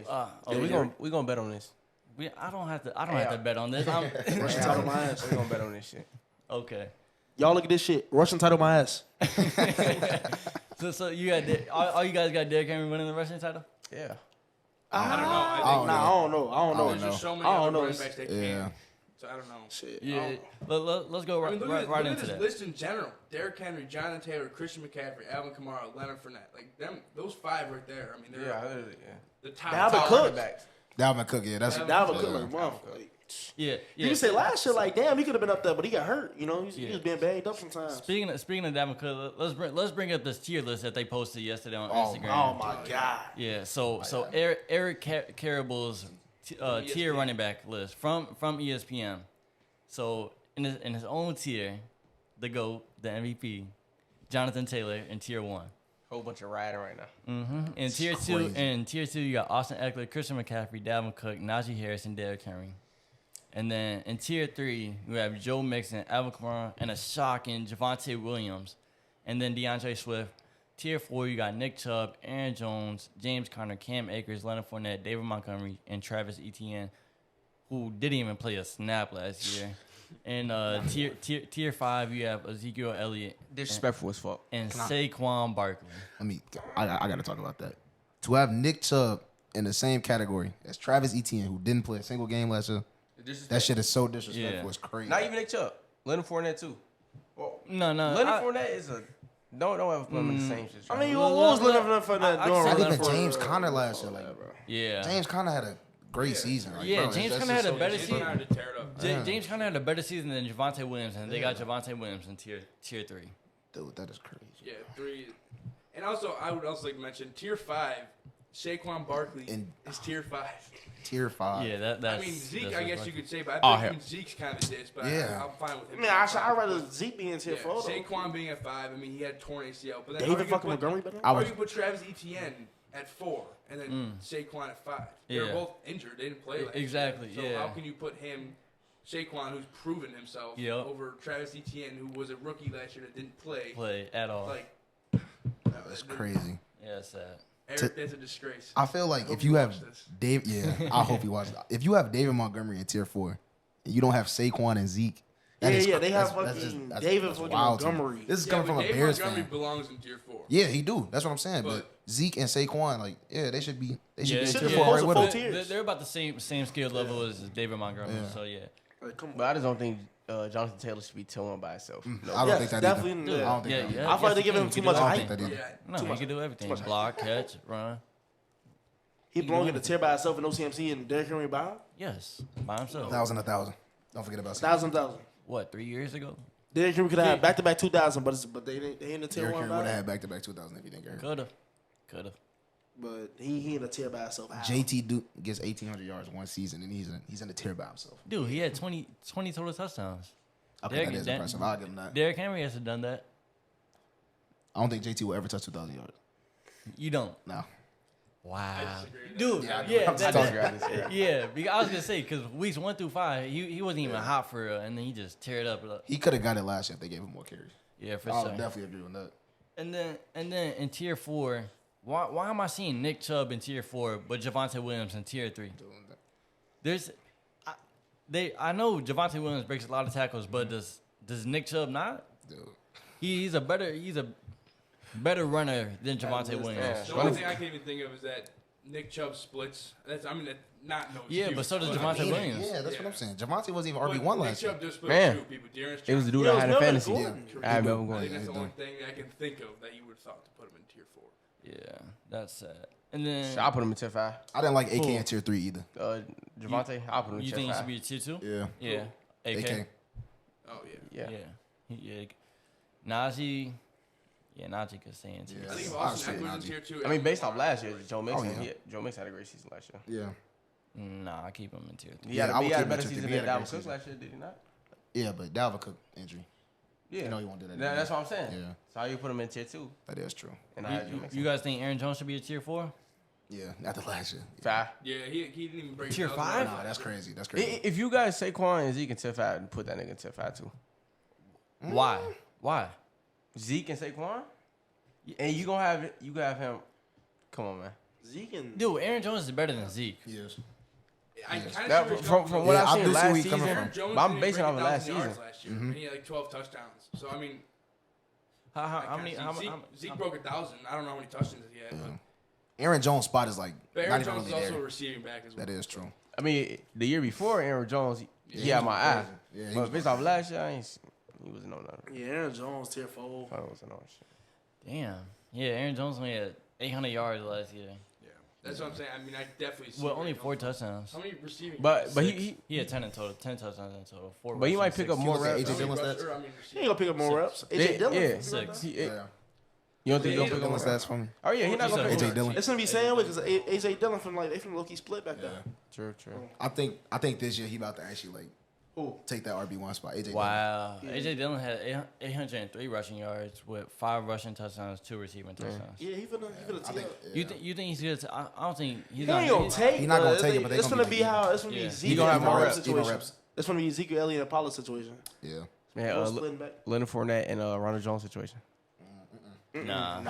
we gonna bet on this. I don't have to bet on this. Rushing title my ass. We gonna bet on this shit. Okay. Y'all look at this shit. Rushing title my ass. So you got all you guys got Derrick Henry winning the rushing title? Yeah. I don't know. I don't know. There's just so many I don't other know. running backs they Yeah. can. So I don't know. Shit. Yeah. Let's go I mean, look right at into this that. list in general. Derrick Henry, Jonathan Taylor, Christian McCaffrey, Alvin Kamara, Leonard Fournette. Like those 5 right there. I mean, they're the top. Dalvin top Cook. running backs. Dalvin Cook, yeah, that's Dalvin yeah. Cook, like, motherfucker. Like, Yeah. you can say last year, like, damn, he could have been up there, but he got hurt. You know, he was being banged up sometimes. Speaking of Dalvin Cook, let's bring up this tier list that they posted yesterday on Oh Instagram. my god. Yeah. So Eric Caribou's tier running back list from ESPN. So in his own tier, the GOAT, the MVP, Jonathan Taylor in tier 1. Whole bunch of riding right now. Mm-hmm. In tier two, you got Austin Eckler, Christian McCaffrey, Dalvin Cook, Najee Harris, and Derrick Henry. And then in tier 3, you have Joe Mixon, Alvin Kamara, and a shocking Javonte Williams. And then DeAndre Swift. Tier 4, you got Nick Chubb, Aaron Jones, James Conner, Cam Akers, Leonard Fournette, David Montgomery, and Travis Etienne, who didn't even play a snap last year. And tier 5, you have Ezekiel Elliott. Disrespectful as fuck. And Saquon Barkley. I got to talk about that. To have Nick Chubb in the same category as Travis Etienne, who didn't play a single game last year, that shit is so disrespectful. Yeah. It's crazy. Not even Nick Chubb. Leonard Fournette too. Well, No. Leonard Fournette is a don't ever put him in the same shit. I mean, what was Leonard Fournette doing? Not Leonard even Fournette? James Conner last year. Like, Yeah. James Conner had a great season. Like, Yeah, bro, James that's kinda had just a better James season. had to tear it up. James kind of had a better season than Javonte Williams, and they got Javonte Williams in tier 3. Dude, that is crazy. Yeah, 3. And also, I would also like to mention tier 5. Saquon Barkley is tier 5. Tier 5. Yeah, that's. I mean, Zeke, that's I guess reflective. you could say, but Oh, I think hell. even Zeke's kind of this, but Yeah. I'm fine with him. I mean, I'd rather Zeke be in tier 4. though. Saquon being at 5, I mean, he had torn ACL. But then David fucking Montgomery better. Or you put Travis Etienne at 4, and then Saquon at 5. They were Yeah. both injured. They didn't play last year. Exactly, So yeah. how can you put him, Saquon, who's proven himself, Yep. over Travis Etienne, who was a rookie last year that didn't play at all. Like, That's crazy. Yeah, it's sad. Eric, that's a disgrace. I feel like Hope if you you have watch this. Dave, I hope you watch it. If you have David Montgomery in tier 4, and you don't have Saquon and Zeke, that is- They have that's fucking just- David that's fucking wild to me. Montgomery. This is Yeah, coming but from a Dave Bears Montgomery fan. belongs in tier 4. Yeah, he do. That's what I'm saying. But But- Zeke and Saquon, like, they should be. They should be in should tier be 4 close right to with full it. tier. They're about the same skill level as David Montgomery. Yeah. So yeah. Like, come on. But I just don't think Jonathan Taylor should be tier 1 by himself. No. I don't Yeah, think that definitely either. not. I don't think Yeah, that either. yeah. I feel like they Yes, give he him can. too He much can do I hype. don't think that either. Yeah. No, he can do everything. much. Block, catch, run. He belong in the tier by himself and no CMC and Derrick Henry by him? Yes, by himself. 1,000. Don't forget about Saquon. 1,000. What, 3 years ago? Derrick Henry could have had back-to-back 2,000, but they in the tier Derrick 1 Henry by would have him. had back-to-back 2,000 if he didn't get hurt. Coulda. But he in the tier by himself. How? JT gets 1,800 yards one season, and he's in the tier by himself. Dude, he had 20 total touchdowns. Okay, that is impressive. I'll give him that. Derrick Henry hasn't done that. I don't think JT will ever touch 2,000 yards. You don't. No. Wow. disagree with that. Dude, Yeah, yeah, I'm that- talking about this. yeah. Because I was gonna say because weeks 1 through 5, he wasn't even hot for real, and then he just tear it up. He could have got it last year if they gave him more carries. Yeah, for I'll sure. definitely agree with that. And then in tier 4, why am I seeing Nick Chubb in tier 4 but Javonte Williams in tier 3? I know Javonte Williams breaks a lot of tackles, but does Nick Chubb not? Dude. He's a better runner than Javonte Williams. Yeah. The only thing I can even think of is that Nick Chubb splits. That's not no Yeah, excuse, but so does I Javonte mean, Williams. Yeah, that's what I'm saying. Javonte wasn't even but RB1 Nick last year. Chubb just split Man. two people. Dearest It was the Johnson. dude Yeah, I it had was in Melvin fantasy. Gordon. I had Melvin I Gordon. think that's Yeah, the he only thing I can think of that you would have thought to put him in tier 4. Yeah, that's sad. And then I'll put him in tier 5. I didn't like AK Cool. in tier 3 either. Javonte, I'll put him in you tier think he 5. should be a tier 2? Yeah. Yeah. AK. Oh yeah. Yeah. Najee. Yeah, Najee could stay in tier. Yeah. I think if I'll Austin say Eckler's in Najee. tier 2. I mean, based off last year, Joe Mixon, Oh, yeah. Joe Mixon had a great season last year. Yeah. Nah, I keep him in tier 3. He Yeah, had, I would he had a keep him better in tier season three. He than had a Dalvin great Cook last year, did he not? Yeah, but Dalvin Cook injury. Yeah. You know he won't do that. That's what I'm saying. Yeah. So how you put him in tier 2? That is true. And I had Joe You Mixon. guys think Aaron Jones should be a tier 4? Yeah, after last year. 5. Yeah, he didn't even break Tier 1,000 5? yards. Nah, that's crazy. That's crazy. If you guys Saquon and Zeke in tier 5, put that nigga in tier 5 too. Why? Zeke and Saquon? And you gonna have him. Come on, man. Zeke and Dude, Aaron Jones is better than Zeke. Yes. I Yes. kind That, of from what Yeah, I've I seen do see where last he coming season, from. Aaron Jones but I'm didn't basing break off of last 1,000 yards season. last year, and he had like 12 touchdowns. So I mean, How many? Zeke broke 1,000. I don't know how many touchdowns he had. But Aaron Jones' spot is like But not Aaron even Jones is really also a there. receiving back as well. That is true. I mean, the year before Aaron Jones, he had my eye. Yeah, he But was based off last year, he wasn't on nothing. yeah, Aaron Jones tier 4. I wasn't on shit. Damn. Yeah, Aaron Jones only had 800 yards last year. Yeah, that's what I'm saying. I mean, I definitely see Well, where only he 4 comes from. touchdowns. How many receiving? But Six. he He had 10 in total. 10 touchdowns in total. 4 But he might rushing, pick up 6. more look at reps. AJ Dillon stats? I mean, He ain't gonna pick up more reps. AJ Dillon. Yeah. Six. Yeah. You don't think he'll Yeah, pick up more Dillon reps? stats for me. Oh yeah, he not gonna pick AJ up. Dillon. It's gonna be same way because AJ Dillon they from low key split back there. True. I think this year he about to actually like take that RB1 spot. AJ. Wow. AJ Dillon had 803 rushing yards with 5 rushing touchdowns, 2 receiving touchdowns. Yeah, he finna I tee think, up. yeah. You think he's good? I don't think he's He not. ain't gonna take. He not gonna but take it, but they it's gonna gonna be be like- how it's gonna Yeah. be He Zeke gonna have and more Pollard reps, even situation. reps. It's gonna be Ezekiel Elliott and Pollard situation. Yeah. Man, Both splitting back. Leonard Fournette and Ronald Jones situation. Nah.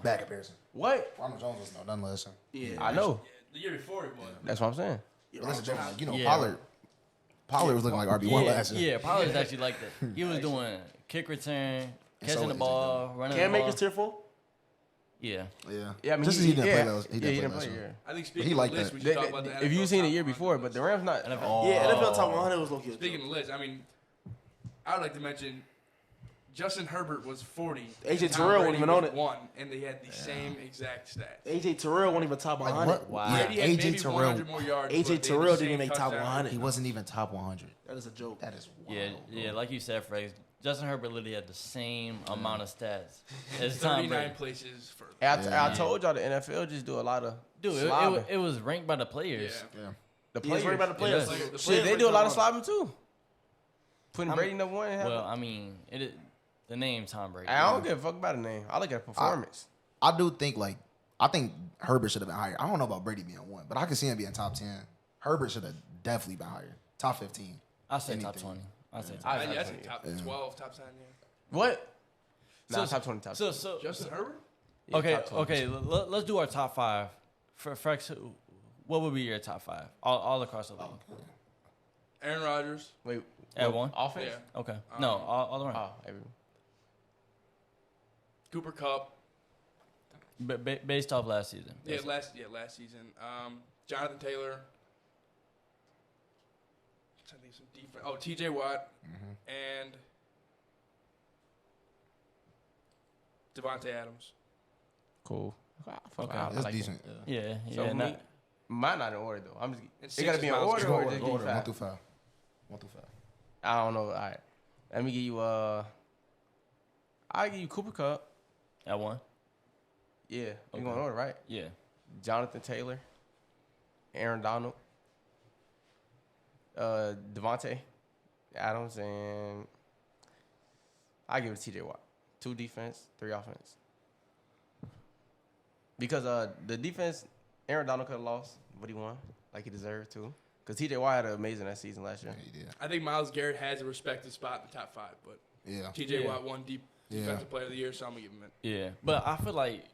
Bad comparison. What? Ronald Jones was no none last time. Yeah, I know. The year before he was. That's what I'm saying. But listen, Jones, like, you know, Yeah. Pollard was looking like RB1 last year. Yeah, Pollard's actually like that. He was doing kick return, catching so the is ball, running Cam the ball. Akers tier 4. Yeah. Yeah. Yeah, I mean, just as he didn't play those. He didn't play. Yeah. I think speaking he of like the list, that. we should talk about the If you NFL seen the top year 100 before, but list. the Rams not. NFL. Yeah, NFL top 100 was low key. Speaking of the list, I mean, I would like to mention Justin Herbert was 40. AJ Tom Terrell Brady wasn't even was on it. 1, and they had the same exact stats. AJ Terrell wasn't even top 100. What? Wow. Yeah, Brady had maybe AJ Terrell. 100 more yards. AJ but they had the Terrell didn't same even make top touchdown. 100. He wasn't even top 100. That is a joke. That is wild. Yeah, like you said, Frecks. Justin Herbert literally had the same amount of stats as 39 Tom Brady. places for. I told y'all the NFL just do a lot of Dude, slobbing. it was ranked by the players. Yeah. The He's worried about the players. It is. Shit, they do a lot of slobbing too. Putting I'm- Brady number one. And Well, I mean, the name Tom Brady. I don't give a fuck about the name. I look at performance. I do think I think Herbert should have been higher. I don't know about Brady being 1, but I could see him being top 10. Herbert should have definitely been higher. Top 15. I'll say top Anything. 20. I'll say top I- 20. I think top 12, top 10, yeah. What? So- Nah, top 20, top 20. So Justin Herbert? Yeah, okay, top 20. okay. Let's do our top 5. For Frecks, what would be your top 5? All across the league. Aaron Rodgers. Wait, At what, 1? offense? Yeah. Okay. No, all around. Oh, everyone. Cooper Kupp. Based off last season. Yeah, last season. Jonathan Taylor. Trying to think of some defense. Oh, T.J. Watt and Devontae Adams. Cool. Okay. I That's like decent. Yeah, So yeah. for me, mine not in order though. I'm And just. It gotta be in Miles order or Garrett. just Go give you order 1 5. through 5. 1 through 5. I don't know. All right. Let me give you. I'll give you Cooper Kupp. At 1? Yeah. Okay. You going in order, right? Yeah. Jonathan Taylor, Aaron Donald, Devontae Adams, and I give it to T.J. Watt. 2 defense, 3 offense. Because the defense, Aaron Donald could have lost, but he won like he deserved to. Because T.J. Watt had an amazing that season last year. Yeah, he did. I think Miles Garrett has a respected spot in the top 5, but Yeah. T.J. Yeah. Watt won defensive player of the year, so I'm gonna give him it. Yeah. But I feel like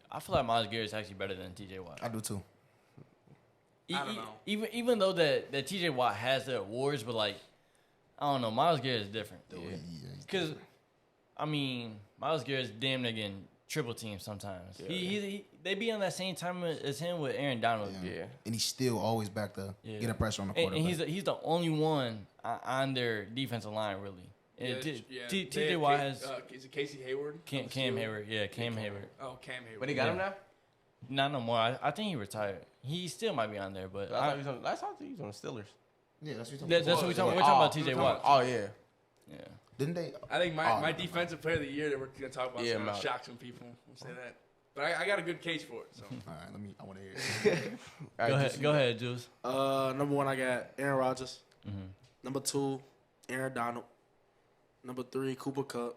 Miles Garrett is actually better than TJ Watt. I do too. I don't know. Even though that TJ Watt has the awards, but like I don't know, Miles Garrett is different though. Yeah. Because I mean, Miles Garrett's damn near getting triple team sometimes. Yeah. They be on that same time as him with Aaron Donald. Yeah. And he's still always back there, Yeah. getting pressure on the And quarterback. he's the only one on their defensive line really. And They TJ have Watt has is it Casey Hayward? Cam Hayward. Yeah, Cam Hayward. Oh, Cam Hayward. But he got him now? Not no more. I think he retired. He still might be on there, but Last time he was on the Steelers. Yeah, that's what you're that's what we're talking. We're talking about TJ Watt. Oh, yeah. Yeah. Didn't they? I think my defensive player of the year that we're gonna talk about is gonna Miles. shock some people. We'll say that. But I got a good case for it. So All right, I want to hear it. All right, Go ahead, Juice. Number 1, I got Aaron Rodgers. Mm-hmm. Number 2, Aaron Donald. Number 3, Cooper Kupp.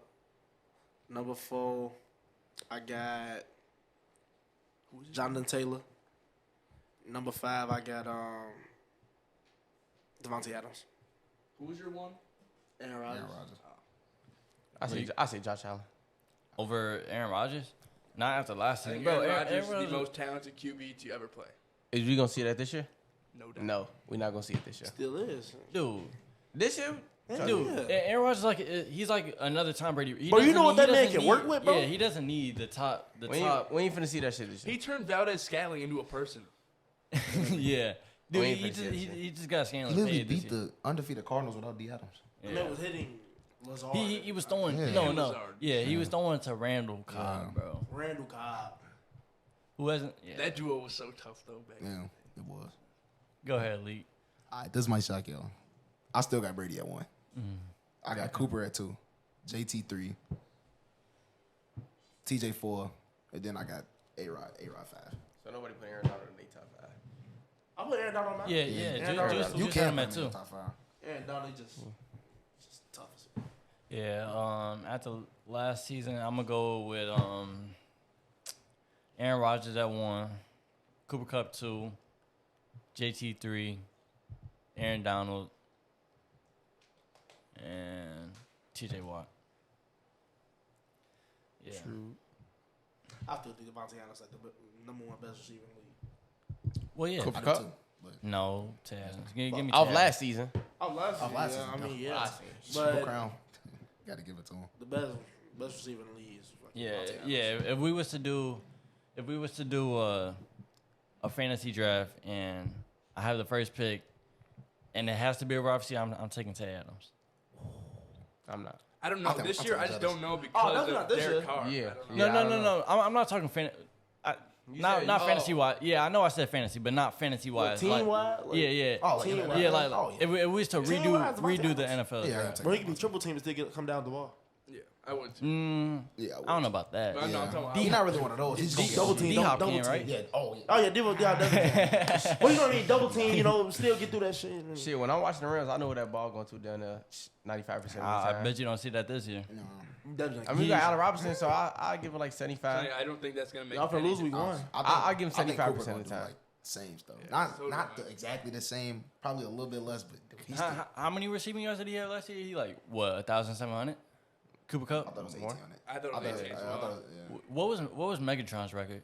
Number 4, I got Jonathan Taylor. Number 5, I got Devontae Adams. who was your one? Aaron Rodgers. Aaron Rodgers. I say Josh Allen. Over Aaron Rodgers? Not after last I season. think Bro, Aaron Rodgers Aaron is the Rodgers. most talented QB to ever play. Is we gonna see that this year? No doubt. No, we're not gonna see it this year. Still is. Dude. This year? Dude, Yeah. Aaron Rodgers he's like another Tom Brady. He Bro, you doesn't know what need- that he man doesn't can work need- with, bro? Yeah, he doesn't need the top. We ain't finna see that shit this year. He turned Valdez Scantling into a person. Yeah, dude, We ain't he finna see that shit. just got He Scanlon literally paid this beat year. the undefeated Cardinals without D. Adams. That man was hitting Lazard. He was throwing Yeah. no Lazard. yeah he was throwing to Randall Cobb, Yeah. bro. Randall Cobb. Who hasn't? Yeah. That duo was so tough though back then. Yeah, it was. Go ahead, Lee. All right, this might shock y'all. I still got Brady at 1. I got Cooper at 2, JT 3, TJ 4, and then I got A-Rod 5. So nobody put Aaron Donald in the top 5. I put Aaron Donald on my Yeah, Yeah, Juice Donald. had You him can't at put him in 2. the top 5. Aaron Donald just tough as hell. Yeah. After last season, I'm gonna go with Aaron Rodgers at 1, Cooper Kupp 2, JT 3, Aaron Donald, and TJ Watt. Yeah. I still think Devontae Adams like the number 1 best receiver in the league. Well, yeah. Cooper I do Kupp? too. But No, Taz. Give me Off Taz. last season. Oh, last Off last season, season, I mean, no. yeah. Last season. Triple But crown. Got to give it to him. the best receiver in the league is fucking Yeah, Devontae Adams. yeah. If we was to do a fantasy draft and I have the first pick, and it has to be a wide receiver, I'm taking Tay Adams. I'm not. I don't know. I'm This year, I just don't know Oh, because that's not of this Derek year. Carr. Yeah. I don't know. No. I'm not talking not fantasy wise. Yeah, I know I said fantasy, but not fantasy wise. Team wise? Yeah. Oh, Team like, wise. Yeah, like oh, yeah. if we was to Team-wise, redo the NFL. Yeah, draft. Bro, he can be triple team and still come down the ball. Yeah, I would too. Yeah, I don't know about that. But I know, I'm talking about. He's not really one of those. He's just Double team, D-Hop double can, team. right? Yeah. Oh, yeah. Oh yeah, definitely can. Well, you gonna need double team, still get through that shit. Shit, when I'm watching the Rams, I know where that ball going to down there 95% of the time. I bet you don't see that this year. No. Definitely. I mean, we got Allen Robinson, so I give him like 75. I don't think that's gonna make. Y'all for any lose week difference. one. I give him I think 75% Cooper of the gonna do, time. like, same stuff. Yeah, so not do I. exactly the same. Probably a little bit less, but he's still, How many receiving yards did he have last year? He like what 1,700? Cooper I Cup. thought it was 18 More? on it. I thought it I was thought 18 as I well. thought, yeah. What was Megatron's record?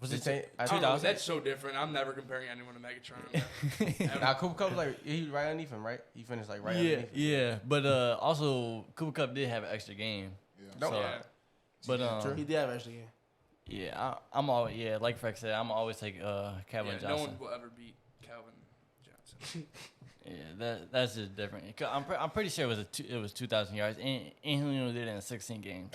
Was it I I don't know, 2000? that's so different. I'm never comparing anyone to Megatron. Now, Cooper Cup was like, he was right underneath him, right? He finished like right Yeah, underneath him. yeah. But also Cooper Cup did have an extra game. Don't- So, Yeah. but He did have extra game. yeah, I'm always like Frecks said, I'm always take Calvin Yeah, no Johnson. one will ever beat Calvin Johnson. Yeah, that's just different. 'Cause I'm pretty sure it was 2,000 yards, and he only did it in 16 games.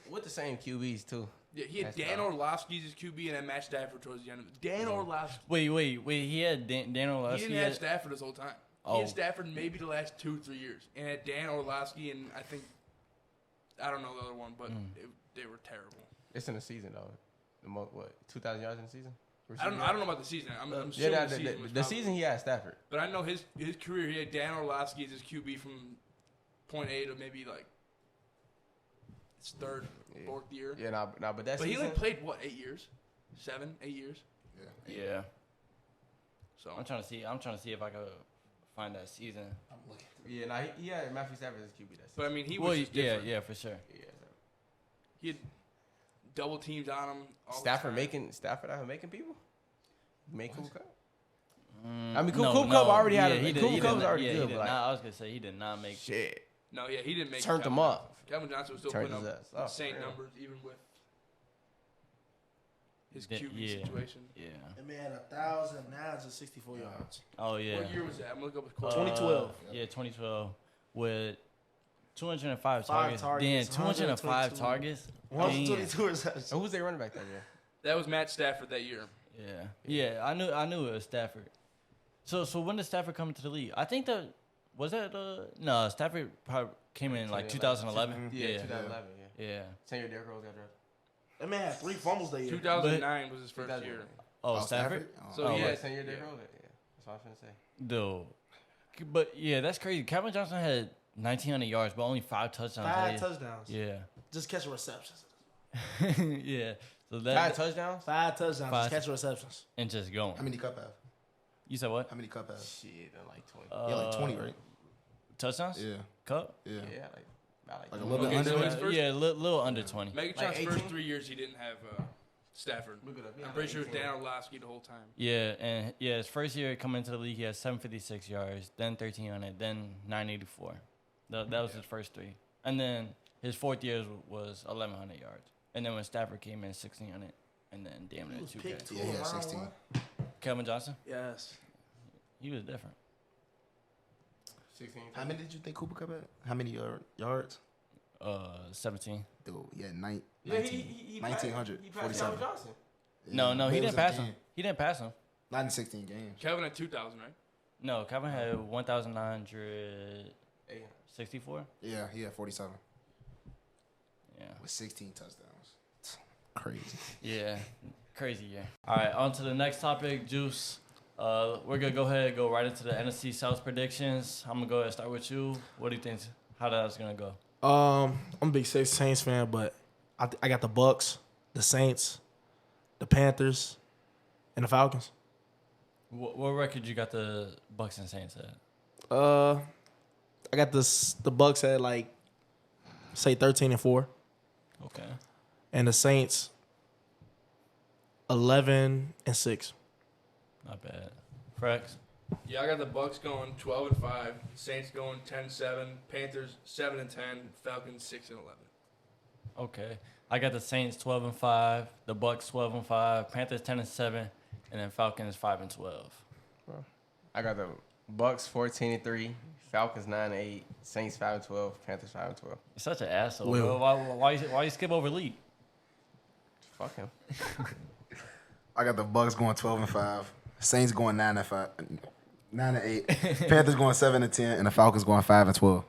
With the same QBs, too. Yeah, he had That's Dan wild. Orlovsky as QB and then Matt Stafford towards the end of it. Dan Orlovsky. Wait. He had Dan Orlovsky. He didn't have Stafford this whole time. He Oh. had Stafford maybe the last 2-3 years, and had Dan Orlovsky and I don't know the other one, but they were terrible. It's in the season, though. 2,000 yards in the season? I don't know about the season. I'm assuming Yeah, the season was the probably- season he had Stafford. But I know his career. He had Dan Orlovsky as his QB from point A to maybe like his third, fourth year. Yeah, but that But he season. only played what 8 years, 7, 8 years. Yeah. So I'm trying to see if I could find that season. Yeah, he had Matthew Stafford as QB that season. but I mean he Well, was just different. yeah, for sure. Yeah, He had double teams on him. All Stafford the time. Stafford out here making people? Make Cooper Cup? Mm, I mean, Cooper Cup already had it. Cooper Cup was already yeah, good, he did but like, not, I was gonna say he did not make. shit. No, yeah, he didn't make. Turned Calvin them up. Johnson. Calvin Johnson was still Turned putting his up ass up, insane for real. numbers, even with his Yeah, QB yeah. situation. Yeah. That man had 1,964 yards. Oh yeah. What year was that? I'm looking up his quote. 2012. Yeah, 2012 with 205 Five targets. targets, Then 205 122. targets. 122 receptions. And who's their running back that year? That was Matt Stafford that year. Yeah. I knew it was Stafford. So when did Stafford come into the league? I think no, Stafford probably came in like 2011. Yeah, Yeah. 2011, yeah. Yeah. Same year Derrick Rose got drafted. That man had 3 fumbles that year. 2009 was his first 2009. year. Oh, Stafford? So Oh, yeah, Yeah, same year Derrick Rose. Yeah, that's what I was finna say. Dude. But yeah, that's crazy. Calvin Johnson had 1,900 yards, but only 5 touchdowns. 5 touchdowns. Yeah. Just catching receptions. Yeah. So 5 that touchdowns? 5 touchdowns. Five. Just catching receptions. and just going. How many cup have? You said what? How many cup have? Shit, they're like 20. Yeah, like 20, right? Touchdowns? Yeah. Cup? Yeah. Yeah, like about like Like a little Okay, bit so under. his first- Yeah, little under 20. Megatron's Like first 18? 3 years he didn't have Stafford. Look it up. Yeah, I'm pretty sure it was 18. Dan Orlovsky the whole time. Yeah, and yeah, his first year coming into the league, he had 756 yards, then 1,300, then 984. That was his first 3. And then his fourth year was 1,100 yards. And then when Stafford came in, 1,600, and then damn He near was 2K. picked Yeah, he had 16. Calvin Johnson, Yes. he was different. 16. How many did you think Cooper Cup had? How many yards? 17. Dude, yeah, Yeah, he 1900, he passed 47. Calvin Johnson. No, but he it didn't was pass a him. game. He didn't pass him. Not in 16 games. Calvin had 2,000, right? No, Calvin had 1,964. Yeah, he had 47 Yeah. with 16 touchdowns. Crazy. Yeah, crazy year. All right, on to the next topic, Juice. We're going to go ahead and go right into the NFC South predictions. I'm going to go ahead and start with you. What do you think? How that's going to go? I'm a big Saints fan, but I got the Bucks, the Saints, the Panthers, and the Falcons. What record you got the Bucks and Saints at? I got the Bucks at like say 13-4, Okay. and the Saints 11-6. Not bad. Frecks? Yeah, I got the Bucks going 12-5, Saints going 10-7, Panthers 7-10, Falcons 6-11. Okay. I got the Saints 12-5, the Bucks 12-5, Panthers 10-7, and then Falcons 5-12. I got Bucks 14-3, Falcons 9-8, Saints 5-12, Panthers 5-12. You're such an asshole, Will. bro. Why you skip over Leap? Fuck him. I got the Bucks going 12-5, Saints going 9-5, 9-8, Panthers going 7-10, and the Falcons going 5-12.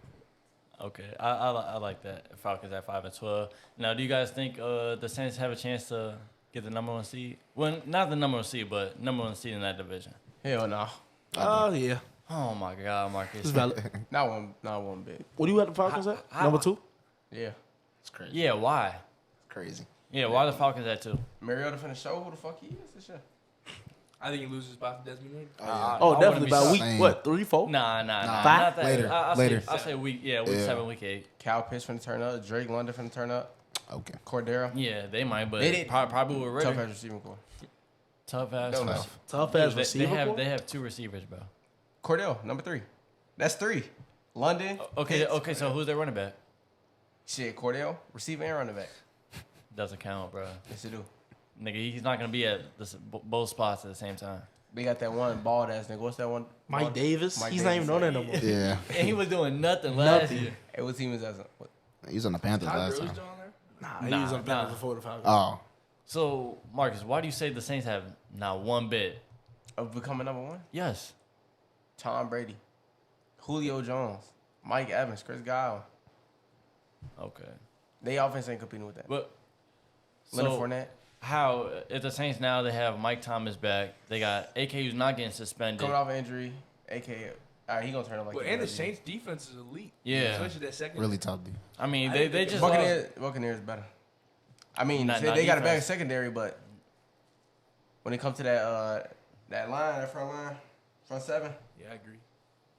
Okay, I like that. Falcons at 5-12. Now, do you guys think the Saints have a chance to get the number 1 seed? Well, not the number 1 seed, but number 1 seed in that division. Hell no. Oh, yeah. Oh my God, Marcus. It's valid. Not one bit. What do you have the Falcons at? Number 2? Yeah. It's crazy. Yeah, why? Crazy. Yeah, why the Falcons at 2? Mariota finna show who the fuck he is this year. I think he loses by Desmond Ridder. Oh, I definitely. wouldn't By be week, shocked. what, 3, 4? Nah. Five? Not that. Later, I'll later. say week 7, week 8. Cal Pitts finna turn up. Drake London finna turn up. Okay. Cordero. Yeah, they might, but They did- probably with Ritter. Tough ass receiving core. Tough ass. Don't know. Tough ass They receiver. they have 2 receivers, bro. Cordell, number 3. That's 3. London. Okay, Pitts. so who's their running back? Shit, Cordell, receiver and running back. Doesn't count, bro. Yes, it do. Nigga, he's not gonna be at both spots at the same time. They got that one bald ass nigga. What's that one? Mike Bald- Davis. Mike He's not Davis. even on there no more. Yeah. And he was doing nothing last Nothing. year. Hey, what team is that? What? He was on the Panthers Todd last Gurley's time. still on there? Nah, he Nah, was on the Panthers nah. before the Falcons. Oh. So, Marcus, why do you say the Saints have not one bit? Of becoming number 1? Yes. Tom Brady, Julio Jones, Mike Evans, Chris Godwin. Okay. They offense ain't competing with that. But Leonard so Fournette. how if the Saints now they have Mike Thomas back, they got AK who's not getting suspended. Coming off an injury, a.k.a. All right, he gonna turn up like But he and the does. Saints' defense is elite. Yeah. Especially that second. Really tough, dude. I mean, I they think just Buccaneers better. I mean, Not they got a bad defense. secondary, but when it comes to that front 7, Yeah, I agree.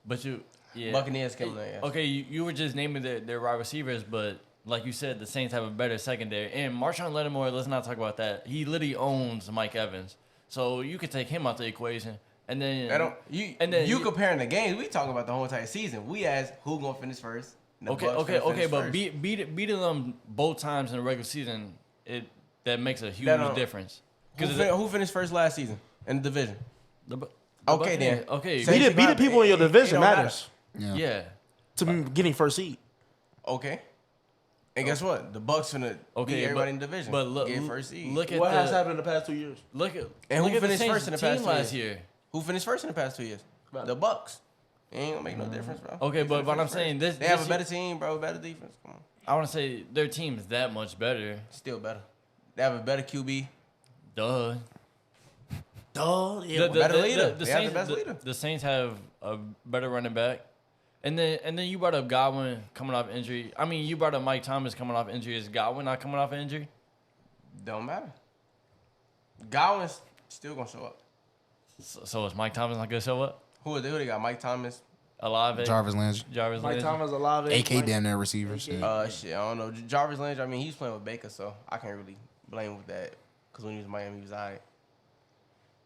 But yeah. Buccaneers killing their ass. Okay, you were just naming their wide receivers, but like you said, the Saints have a better secondary. And Marshawn Lattimore, let's not talk about that. He literally owns Mike Evans, so you could take him out the equation. And then You comparing the games? We talking about the whole entire season. We asked who gonna finish first. and the Bucks finna Okay, finish but first. beating them both times in the regular season, that makes a huge don't- difference. Who finished first last season in the division? The Okay, then. Okay, So- Beating people in your division don't matter. matters Yeah. yeah. to getting first seed. Okay. And guess what? The Bucks finna beat everybody in the division. But look, get first seed. look at What the, has happened in the past 2 years? Look at And look who at the finished Saints first in the team past 2 last years? year. Who finished first in the past 2 years? The Bucks. It ain't gonna make no difference, bro. Okay, They but finna I'm finish saying first. this. They have this a better team, bro. Better defense. Come on. I want to say their team's that much better. Still better. They have a better QB. Duh. Duh. Yeah. better leader. The They have Saints, the best leader. The Saints have a better running back, and then you brought up Godwin coming off injury. I mean, you brought up Mike Thomas coming off injury. Is Godwin not coming off injury? Don't matter. Godwin's still gonna show up. So is Mike Thomas not gonna show up? Who they got? Mike Thomas. Alive? Jarvis Landry. Jarvis Mike Landry? Thomas alive. AK damn near receivers. AK. Yeah. Shit, I don't know. Jarvis Landry. I mean, he's playing with Baker, so I can't really blame him with that. Cause when he was in Miami, he was alright.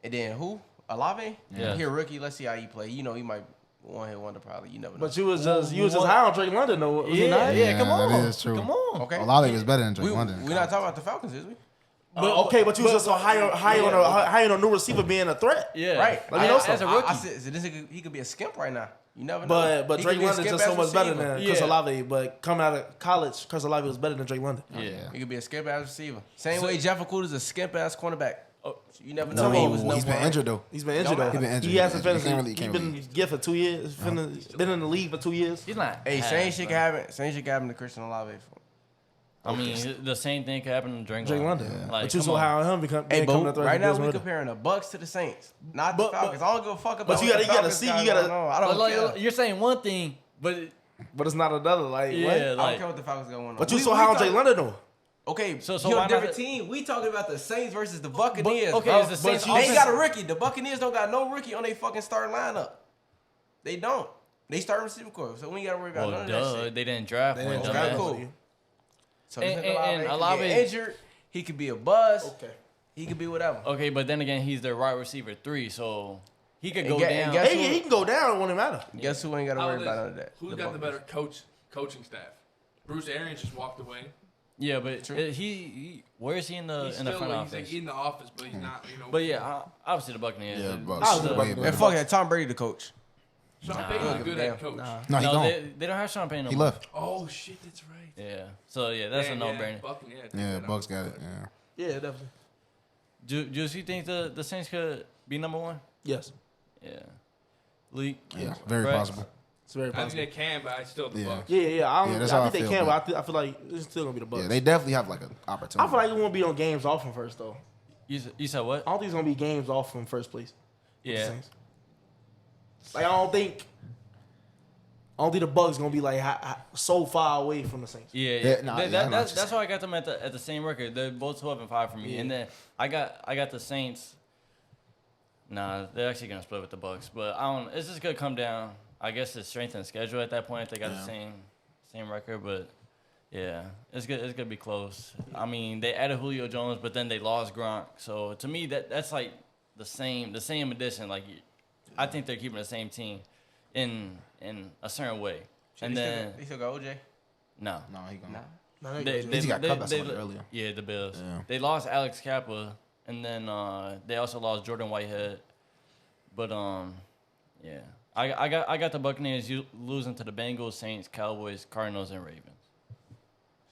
And then who? Olave? Yeah. He a rookie. Let's see how he play. You know, he might one hit wonder probably. You never know. But you was just high on Drake London though. Was he not? Yeah, come on. that is true. Come on. okay. Olave was better than Drake We London. not talking about the Falcons, is we? But okay, but you was just so high on a new receiver being a threat. Yeah. Right. Let me know As a something. rookie. I said, so he could be a skimp right now. You never know. But He Drake could be a London skimp just so as much better receiver. than Yeah. Chris Olave. But coming out of college, Chris Olave was better than Drake London. Yeah. He could be a skimp ass receiver. Same way Jeff Okuda's a skimp ass cornerback. Oh, You never No, know. He was he's been injured though. He's been injured though. He been injured. He hasn't He finished. can't He's really been good for 2 years. Been in the league for 2 years. He's not. Hey, half, same shit bro. can happen. Same shit can happen to Christian Olave. I mean, the same thing could happen to Drake Drake London. London. Like, But you come so on. high on him because Hey, coming but to threat right now against we Ritter. comparing the Bucks to the Saints, not the But- Falcons. I don't give a fuck about. But you what gotta- the you gotta Falcons see, got you gotta- going on. I But don't like, care. you're saying one thing, but But it's not another. Like yeah, what? I don't like care what the Falcons got going on. But you We- so we high on talk- Drake London though. Okay, So you're why a different not- team. We talking about the Saints versus the Buccaneers. okay, bro. it's the Saints But they ain't offense- got a rookie. The Buccaneers don't got no rookie on their fucking starting lineup. They don't. They start receiver corps, so we ain't gotta worry about well, none of that duh, shit. they didn't draft one. didn't dumbass. draft Okay, one. cool. So And- this nigga and Olave Olave- could get injured. He could be a bust. Okay. He could be whatever. Okay, but then again, he's their wide receiver 3, so he could go And down. guess Hey, he can go down. It won't matter. Guess who ain't got to How worry is about this? none of that? Who's got the better coaching staff? Bruce Arians just walked away. Yeah, but he where is he in the He's front still office? he's like in the office, but he's not. You know. But yeah, obviously the Buccaneers. Yeah, are- Bucks. I was Way about to- better. And fuck that, Tom Brady the coach. Sean Payton's a good head coach. No, he No, gone. they don't have Sean Payton no He more. left. Oh shit, that's right. Yeah. So yeah, that's a no-brainer. Yeah, Bucks got it. Yeah. Yeah, definitely. Juice, you think the Saints could be number one? Yes, Yeah. Leak. Yeah, very Frecks? possible. it's very I think possible. they can, but I still the Yeah. Bucks. Yeah. I that's how I think they feel, can, but- but I feel like it's still gonna be the Bucks. Yeah, they definitely have like an opportunity. I feel like it won't be on games off from first though. You said what? I don't think it's gonna be games off from first place. with the Yeah. Saints. Like I don't think the Bucks gonna be like so far away from the Saints. Yeah, Yeah, nah, yeah, I know what that's you're why I got them at the same record. They're both 12-5 for me, Yeah. and then I got the Saints. Nah, they're actually gonna split with the Bucks, but I don't. It's just gonna come down. I guess it's strength and schedule at that point. If they got the same record, but yeah, it's good. It's gonna be close. I mean, they added Julio Jones, but then they lost Gronk. So to me, that's like the same addition. Like I think they're keeping the same team in a certain way. And then they still got OJ. no. No, he gone. Nah. No, They got cut by somebody earlier. Yeah, the Bills. Yeah. They lost Alex Kappa, and then they also lost Jordan Whitehead. But yeah, I got the Buccaneers losing to the Bengals, Saints, Cowboys, Cardinals, and Ravens.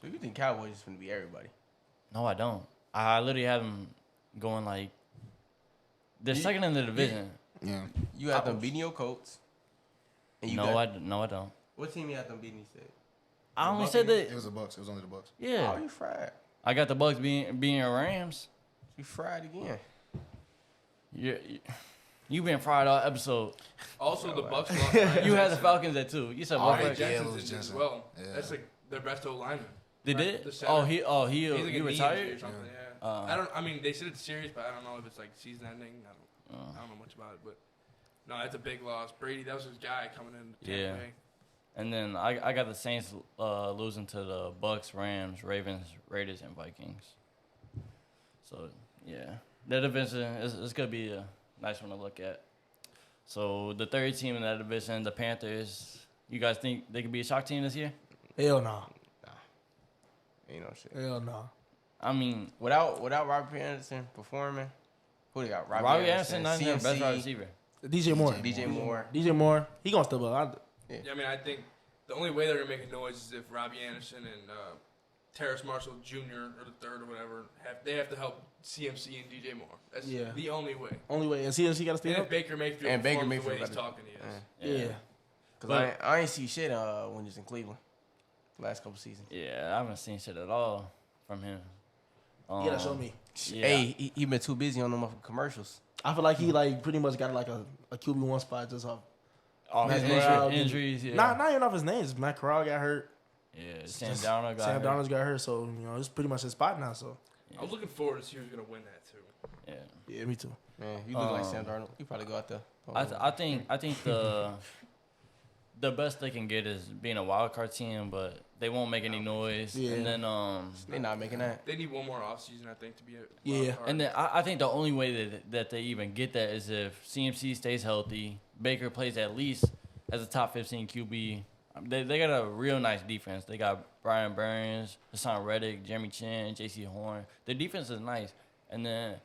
So you think Cowboys is going to be everybody? No, I don't. I literally have them going like they're second in the division. Yeah. You had them beating your Colts. And you No, I don't. What team you had them beating, you said? I only said that. It was the Bucks. It was only the Bucks. Yeah, Oh, you fried. I got the Bucks being Rams. You fried again. You been fried all episode. Also, the Bucks lost. Ryan You had the Jensen. Falcons there too. You said Oh, what? Ryan yeah, it Jensen's was in as Jensen. well. Yeah. That's like their best O lineman. They Right, did? the center. He He's like he a knee injury retired? or something. Yeah. Uh, I mean, they said it's serious, but I don't know if it's like season ending. I don't know much about it, but no, that's a big loss. Brady, that was his guy coming in. Tampa Yeah. Bay. And then I got the Saints losing to the Bucks, Rams, Ravens, Raiders, and Vikings. So yeah, that division is gonna be a nice one to look at. So the third team in that division, the Panthers. You guys think they could be a shock team this year? Hell no. Ain't no shit. Hell no. I mean, Without Robbie Anderson performing, who they got? Robbie Anderson, not their best wide receiver. DJ Moore. DJ Moore. He gonna step up. Yeah, I mean, I think the only way they're gonna make a noise is if Robbie Anderson and Terrace Marshall Jr. or the third or whatever have to help CMC and DJ Moore. That's the only way. Only way. And CMC got to stay And up. if Baker Mayfield And Baker performs the way Mayfield he's gotta- talking, he is. Yeah. Because I ain't see shit when he was in Cleveland last couple seasons. Yeah, I haven't seen shit at all from him. You gotta show me. Yeah. Hey, he been too busy on them commercials. I feel like he like pretty much got like a QB1 spot just off. Oh, his Matt Corral, injuries, yeah. Not even off his names. Matt Corral got hurt. Yeah, Sam Darnold got Sam hurt. Darnold's got hurt, so it's pretty much his spot now. So I was looking forward to see who's gonna win that too. Yeah. yeah, me too. Man, you look like Sam Darnold. You probably go out there. I think the best they can get is being a wild card team, but they won't make any noise. Yeah. And then They're not making that. They need one more offseason, I think, to be a Yeah. wild card. and then I think the only way that they even get that is if CMC stays healthy, Baker plays at least as a top 15 QB. They got a real nice defense. They got Brian Burns, Hassan Reddick, Jeremy Chin, J.C. Horn. Their defense is nice. And then,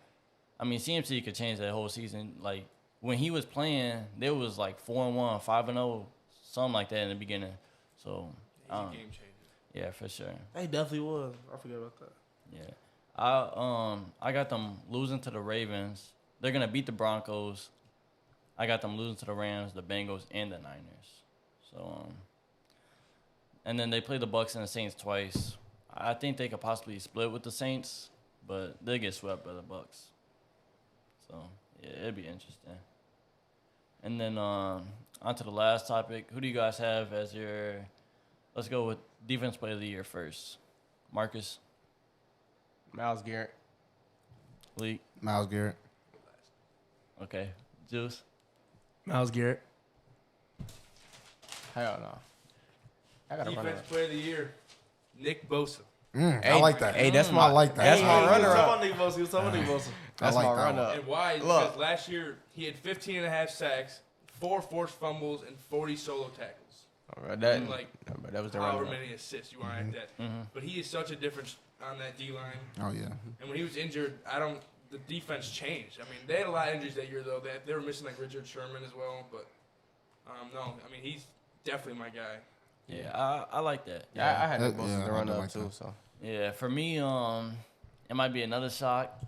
I mean, CMC could change that whole season. Like, when he was playing, there was like 4-1, 5-0, something like that in the beginning. So, He's a game changer. yeah, for sure. He definitely was. I forgot about that. Yeah. I got them losing to the Ravens. They're going to beat the Broncos. I got them losing to the Rams, the Bengals, and the Niners. So, and then they play the Bucks and the Saints twice. I think they could possibly split with the Saints, but they get swept by the Bucks. So, yeah, it'd be interesting. And then on to the last topic. Who do you guys have as your – let's go with Defense Player of the Year first. Marcus? Myles Garrett. Lee? Myles Garrett. Okay. Juice? Myles Garrett. Hell no. I got to run Defense up. Player of the Year, Nick Bosa. I like that. Hey, that's I my like that. That's my He runner was up. talking about Nick Bosa. That's I like my that run one. up. And why? Is Look. because last year he had 15.5 sacks, 4 forced fumbles, and 40 solo tackles. That, And like that was the however run up. many assists you want to act that. But he is such a difference on that D line. Oh yeah. And when he was injured, the defense changed. I mean, they had a lot of injuries that year though. They were missing like Richard Sherman as well, but No, I mean he's definitely my guy. Yeah, I like that. Yeah, I had That- most yeah, of the I run do up like too. that. So Yeah, for me, it might be another shock,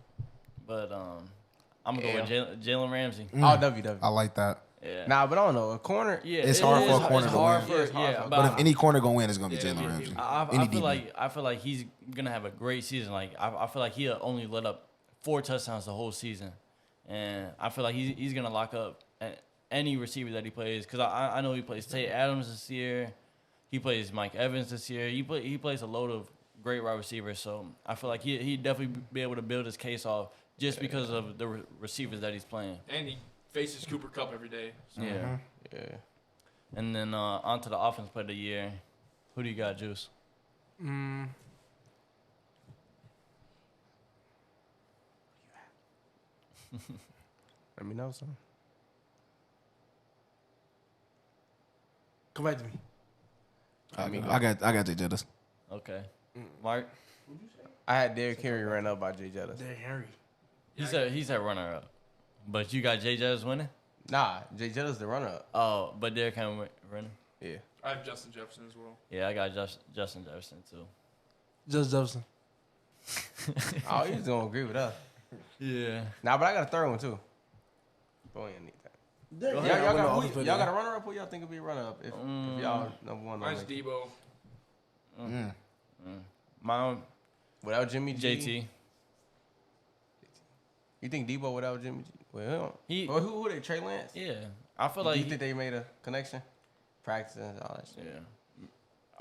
but I'm gonna go with Jalen Ramsey. WW. I like that. Yeah. Nah, but I don't know. A corner. Yeah, It's it hard is- for a corner it's to hard win. for- Yeah, it's hard yeah, for a But if I- any corner gonna win, it's gonna be Yeah, Jalen yeah, Ramsey. I Any feel DB. I feel like he's gonna have a great season. Like I feel like he'll only let up 4 touchdowns the whole season, and I feel like he's gonna lock up any receiver that he plays. Because I know he plays Tate Adams this year, he plays Mike Evans this year. He plays a load of great wide receivers. So I feel like he'd definitely be able to build his case off just because of the receivers that he's playing. And he faces Cooper Kupp every day. So. Yeah. Yeah. And then on to the offense play of the year. Who do you got, Juice? Let me know something. Come back to me. I got Jay Jettis. Okay. Mark? I had Derrick Henry ran up by Jay Jettis. Derrick Henry. He said runner up. But you got Jay Jettis winning? Nah, Jay Jettis the runner up. Oh, but Derrick Henry running? Yeah. I have Justin Jefferson as well. Yeah, I got Justin Jefferson too. Just Jefferson. Oh, he's gonna agree with us. Yeah. Nah, but I got a third one too. But we ain't need that. Y'all got a runner up. Who y'all think would be a runner up if y'all number one? Mine's Debo. Mine, Without Jimmy G. JT. You think Debo without Jimmy G? Well, He- who they? Trey Lance? Yeah. I feel Do like you think they made a connection? Practicing and all that shit. yeah.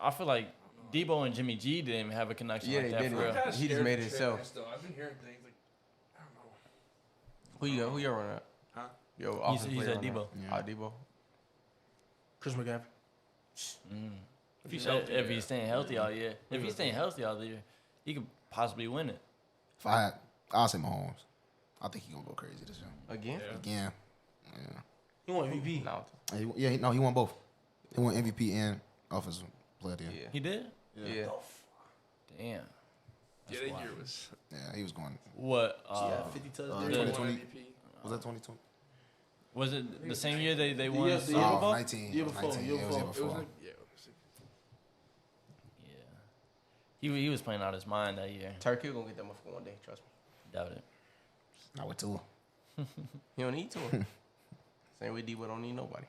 I feel like Debo and Jimmy G didn't even have a connection Yeah, like they that didn't. for real. Kinda He just scared made of it Trey himself. Lance, though. I've been hearing things like, I don't know. Who you got? Who your runner up? Huh? Yo, He offensive said player Debo. runner-up. Yeah. Debo. Chris McCaffrey. If he's healthy, If he's staying healthy all year. If he's staying healthy all year, he could possibly win it. If I'll say Mahomes. I think he gonna go crazy this year. Again? Yeah. Again. Yeah. He won MVP. No. He won both. He won MVP and offensive player of the year. Yeah. He did? Yeah. Damn. Yeah, that year was Yeah, he was going. What? 50 touchdowns. 2020. MVP. Was that 2020? Was it the same year they won Yes, the the Super year Bowl? 19. Year before, 19. year Yeah, it was year before. It was before. like, yeah. Yeah. He was playing out his mind that year. Turkey gonna get that motherfucker one day. Trust me. Doubt it. Not with Tua. He don't need to. Same way Debo don't need nobody.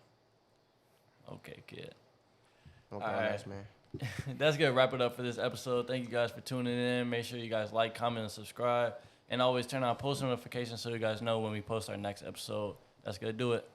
Okay, kid. Okay, All right. nice, man. That's gonna wrap it up for this episode. Thank you guys for tuning in. Make sure you guys like, comment, and subscribe. And always turn on post notifications so you guys know when we post our next episode. That's gonna do it.